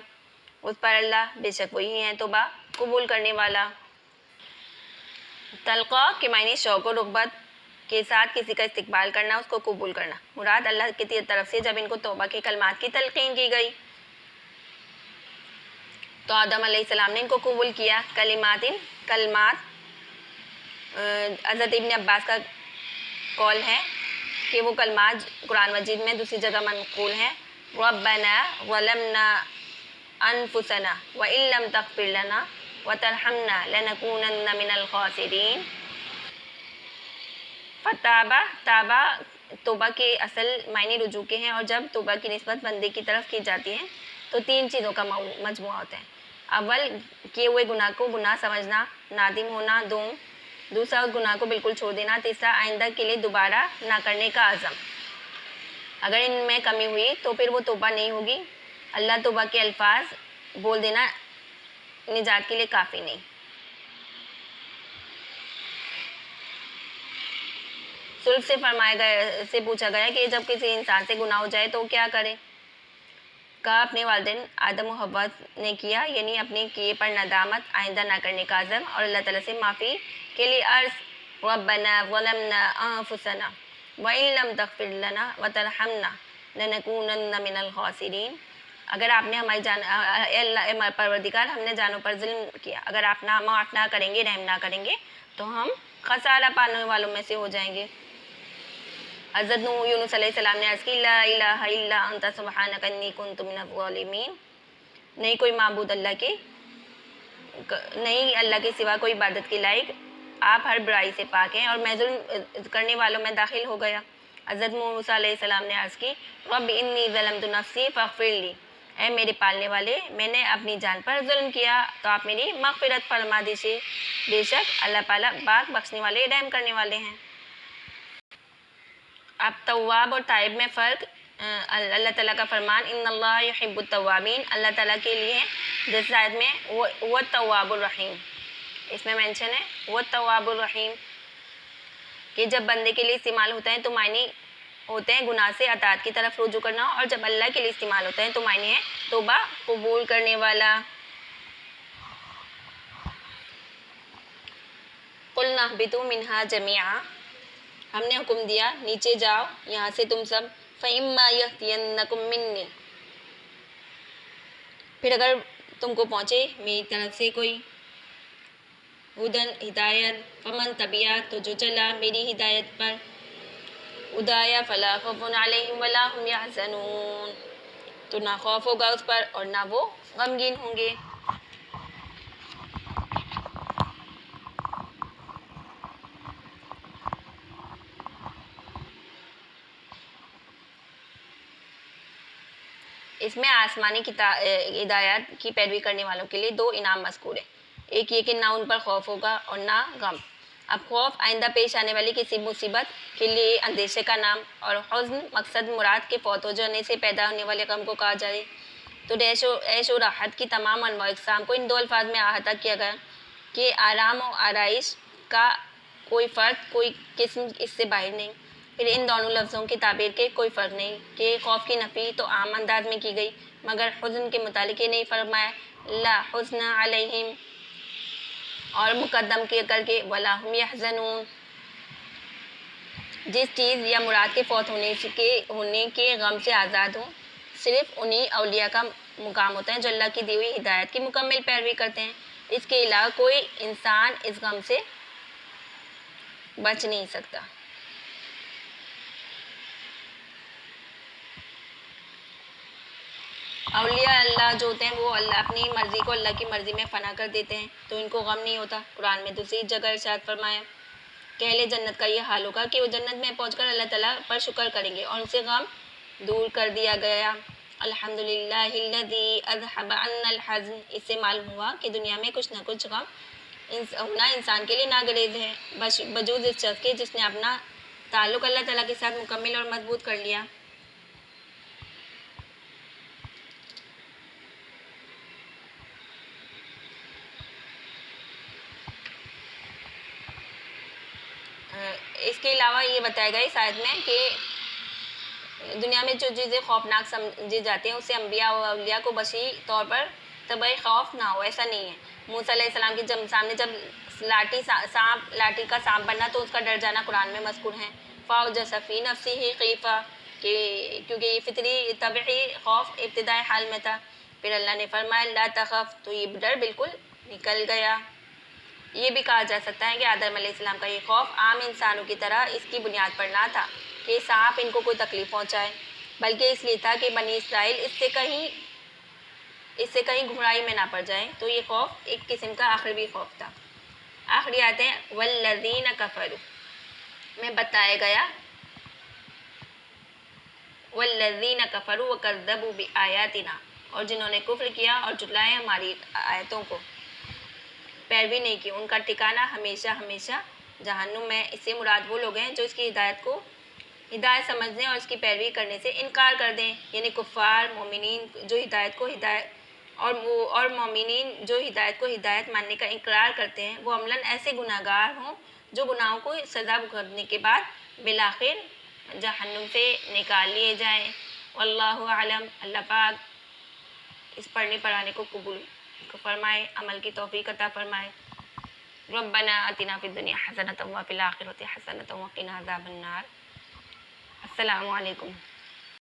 اس پر اللہ بے شک وہی ہیں توبہ قبول کرنے والا۔ تلقا کے معنی شوق و رغبت کے ساتھ کسی کا استقبال کرنا، اس کو قبول کرنا، مراد اللہ کی طرف سے جب ان کو توبہ کے کلمات کی تلقین کی گئی تو آدم علیہ السلام نے ان کو قبول کیا۔ کلمات حضرت ابن عباس کا قول ہے کہ وہ کلمات قرآن مجید میں دوسری جگہ منقول ہیں، ربنا ظلمنا انفسنا وان لم تغفر لنا وترحمنا لنکونن من الخاسرین۔ تابہ توبہ کے اصل معنی رجوع کے ہیں، اور جب توبہ کی نسبت بندے کی طرف کی جاتی ہے تو تین چیزوں کا مجموعہ ہوتا ہے۔ اول کیے ہوئے گناہ کو گناہ سمجھنا، نادم ہونا، دوسرا اس گناہ کو بالکل چھوڑ دینا، تیسرا آئندہ کے لیے دوبارہ نہ کرنے کا عزم۔ اگر ان میں کمی ہوئی تو پھر وہ توبہ نہیں ہوگی۔ اللہ توبہ کے الفاظ بول دینا نجات کے لیے کافی نہیں۔ سلف سے پوچھا گیا کہ جب کسی انسان سے گناہ ہو جائے تو کیا کرے؟ کہا اپنے والدین آدم و حوا نے کیا، یعنی اپنے کیے پر ندامت، آئندہ نہ کرنے کا عزم، اور اللہ تعالیٰ سے معافی کے لیے عرض ربنا ظلمنا انفسنا وان لم تغفر لنا وترحمنا لنکونن من الخاسرین۔ اگر آپ نے ہماری پروردگار ہم نے جانوں پر ظلم کیا، اگر آپ معاف نہ کریں گے، رحم نہ کریں گے تو ہم خسارہ پانے والوں میں سے ہو جائیں گے۔ حضرت یونس علیہ السلام نے عرض کی لا الہ الا انت سبحانک انی کنت من الظالمین، نہیں کوئی معبود نہیں اللہ کے سوا کوئی عبادت کے لائق، آپ ہر برائی سے پاک ہیں اور میں ظلم کرنے والوں میں داخل ہو گیا۔ حضرت موسیٰ علیہ السلام نے عرض کی رب انی ظلمت نفسی فاغفر لی، اے میرے پالنے والے میں نے اپنی جان پر ظلم کیا تو آپ میری مغفرت فرما دیجیے، بے شک اللہ پاک بخشنے والے رحم کرنے والے ہیں۔ اب تواب اور تائب میں فرق، اللہ تعالیٰ کا فرمان ان اللہ یحب التوابین، اللہ تعالیٰ کے لیے جس آیت میں وہ التواب الرحیم، اس میں مینشن ہے وہ التواب الرحیم، کہ جب بندے کے لیے استعمال ہوتا ہے تو معنی ہوتے ہیں گناہ سے اطاعت کی طرف رجوع کرنا، اور جب اللہ کے لیے استعمال ہوتا ہے تو معنی ہے توبہ قبول کرنے والا۔ قلنا اہبطوا منہا جمیعا، ہم نے حکم دیا نیچے جاؤ یہاں سے تم سب، فَإِمَّا يَأْتِيَنَّكُم مِّنِّي، پھر اگر تم کو پہنچے میری طرف سے کوئی ہدن ہدایت، فمن تبع تو جو چلا میری ہدایت پر، ہدایہ فلا خوف علیہم ولا هم یحزنون، تو نہ خوف ہوگا اس پر اور نہ وہ غمگین ہوں گے۔ اس میں آسمانی ہدایات کی پیروی کرنے والوں کے لیے دو انعام مذکور ہیں، ایک یہ کہ نہ ان پر خوف ہوگا اور نہ غم۔ اب خوف آئندہ پیش آنے والی کسی مصیبت کے لیے اندیشے کا نام، اور حزن مقصد مراد کے فوت ہو جانے سے پیدا ہونے والے غم کو کہا جائے، تو عیش و راحت کی تمام انواع اقسام کو ان دو الفاظ میں احاطہ کیا گیا کہ آرام و آرائش کا کوئی فرق، کوئی قسم اس سے باہر نہیں۔ پھر ان دونوں لفظوں کی تعبیر کے کوئی فرق نہیں کہ خوف کی نفی تو عام انداز میں کی گئی، مگر حزن کے متعلق یہ نہیں فرمایا لا حزن علیہم، اور مقدم کر کے ولا هم یحزنون۔ جس چیز یا مراد کے فوت ہونے کے غم سے آزاد ہوں، صرف انہی اولیاء کا مقام ہوتا ہے جو اللہ کی دی ہوئی ہدایت کی مکمل پیروی کرتے ہیں. اس کے علاوہ کوئی انسان اس غم سے بچ نہیں سکتا. اولیاء اللہ جو ہوتے ہیں وہ اللہ اپنی مرضی کو اللہ کی مرضی میں فنا کر دیتے ہیں تو ان کو غم نہیں ہوتا. قرآن میں دوسری جگہ ارشاد فرمایا کہ اہل جنت کا یہ حال ہوگا کہ وہ جنت میں پہنچ کر اللہ تعالیٰ پر شکر کریں گے اور ان سے غم دور کر دیا گیا. الحمدللہ الذی اذھب عنا الحزن. اس سے معلوم ہوا کہ دنیا میں کچھ نہ کچھ غم ہونا انسان کے لیے ناگزیر ہے بجوز اس شخص کے جس نے اپنا تعلق اللہ تعالیٰ کے ساتھ مکمل اور مضبوط کر لیا. اس کے علاوہ یہ بتایا گیا اس آیت میں کہ دنیا میں جو چیزیں خوفناک سمجھی جاتی ہیں اس سے انبیاء و اولیاء کو بشری طور پر طبعی خوف نہ ہو. ایسا نہیں ہے. موسیٰ علیہ السلام کے سامنے جب لاٹھی کا سانپ بنا تو اس کا ڈر جانا قرآن میں مذکور ہے. فَأَوْجَسَ فِي نَفْسِهِ خِیفَةً کیونکہ یہ فطری طبعی خوف ابتدائی حال میں تھا. پھر اللہ نے فرمایا لا تخف تو یہ ڈر بالکل نکل گیا. یہ بھی کہا جا سکتا ہے کہ آدم علیہ السلام کا یہ خوف عام انسانوں کی طرح اس کی بنیاد پر نہ تھا کہ سانپ ان کو کوئی تکلیف پہنچائے بلکہ اس لیے تھا کہ بنی اسرائیل اس سے کہیں گمراہی میں نہ پڑ جائیں. تو یہ خوف ایک قسم کا آخری خوف تھا. آخری آیتیں والذین کفروا میں بتایا گیا والذین کفروا وکذبوا بآیاتنا اور جنہوں نے کفر کیا اور جھٹلایا ہماری آیتوں کو پیروی نہیں کی ان کا ٹھکانہ ہمیشہ ہمیشہ جہنم میں. اس سے مراد وہ لوگ ہیں جو اس کی ہدایت سمجھنے اور اس کی پیروی کرنے سے انکار کر دیں. یعنی کفار مومنین جو ہدایت کو ہدایت ماننے کا اقرار کرتے ہیں وہ عملاً ایسے گناہ گار ہوں جو گناہوں کو سزا بھگتنے کے بعد بالآخر جہنم سے نکال لیے جائیں. واللہ اعلم. اللہ پاک اس پڑھنے پڑھانے کو قبول فرمائے عمل کی توفیق عطا فرمائے. ربنا آتنا فی الدنیا حسنۃ وفی الآخرۃ حسنۃ وقنا عذاب النار. السلام علیکم.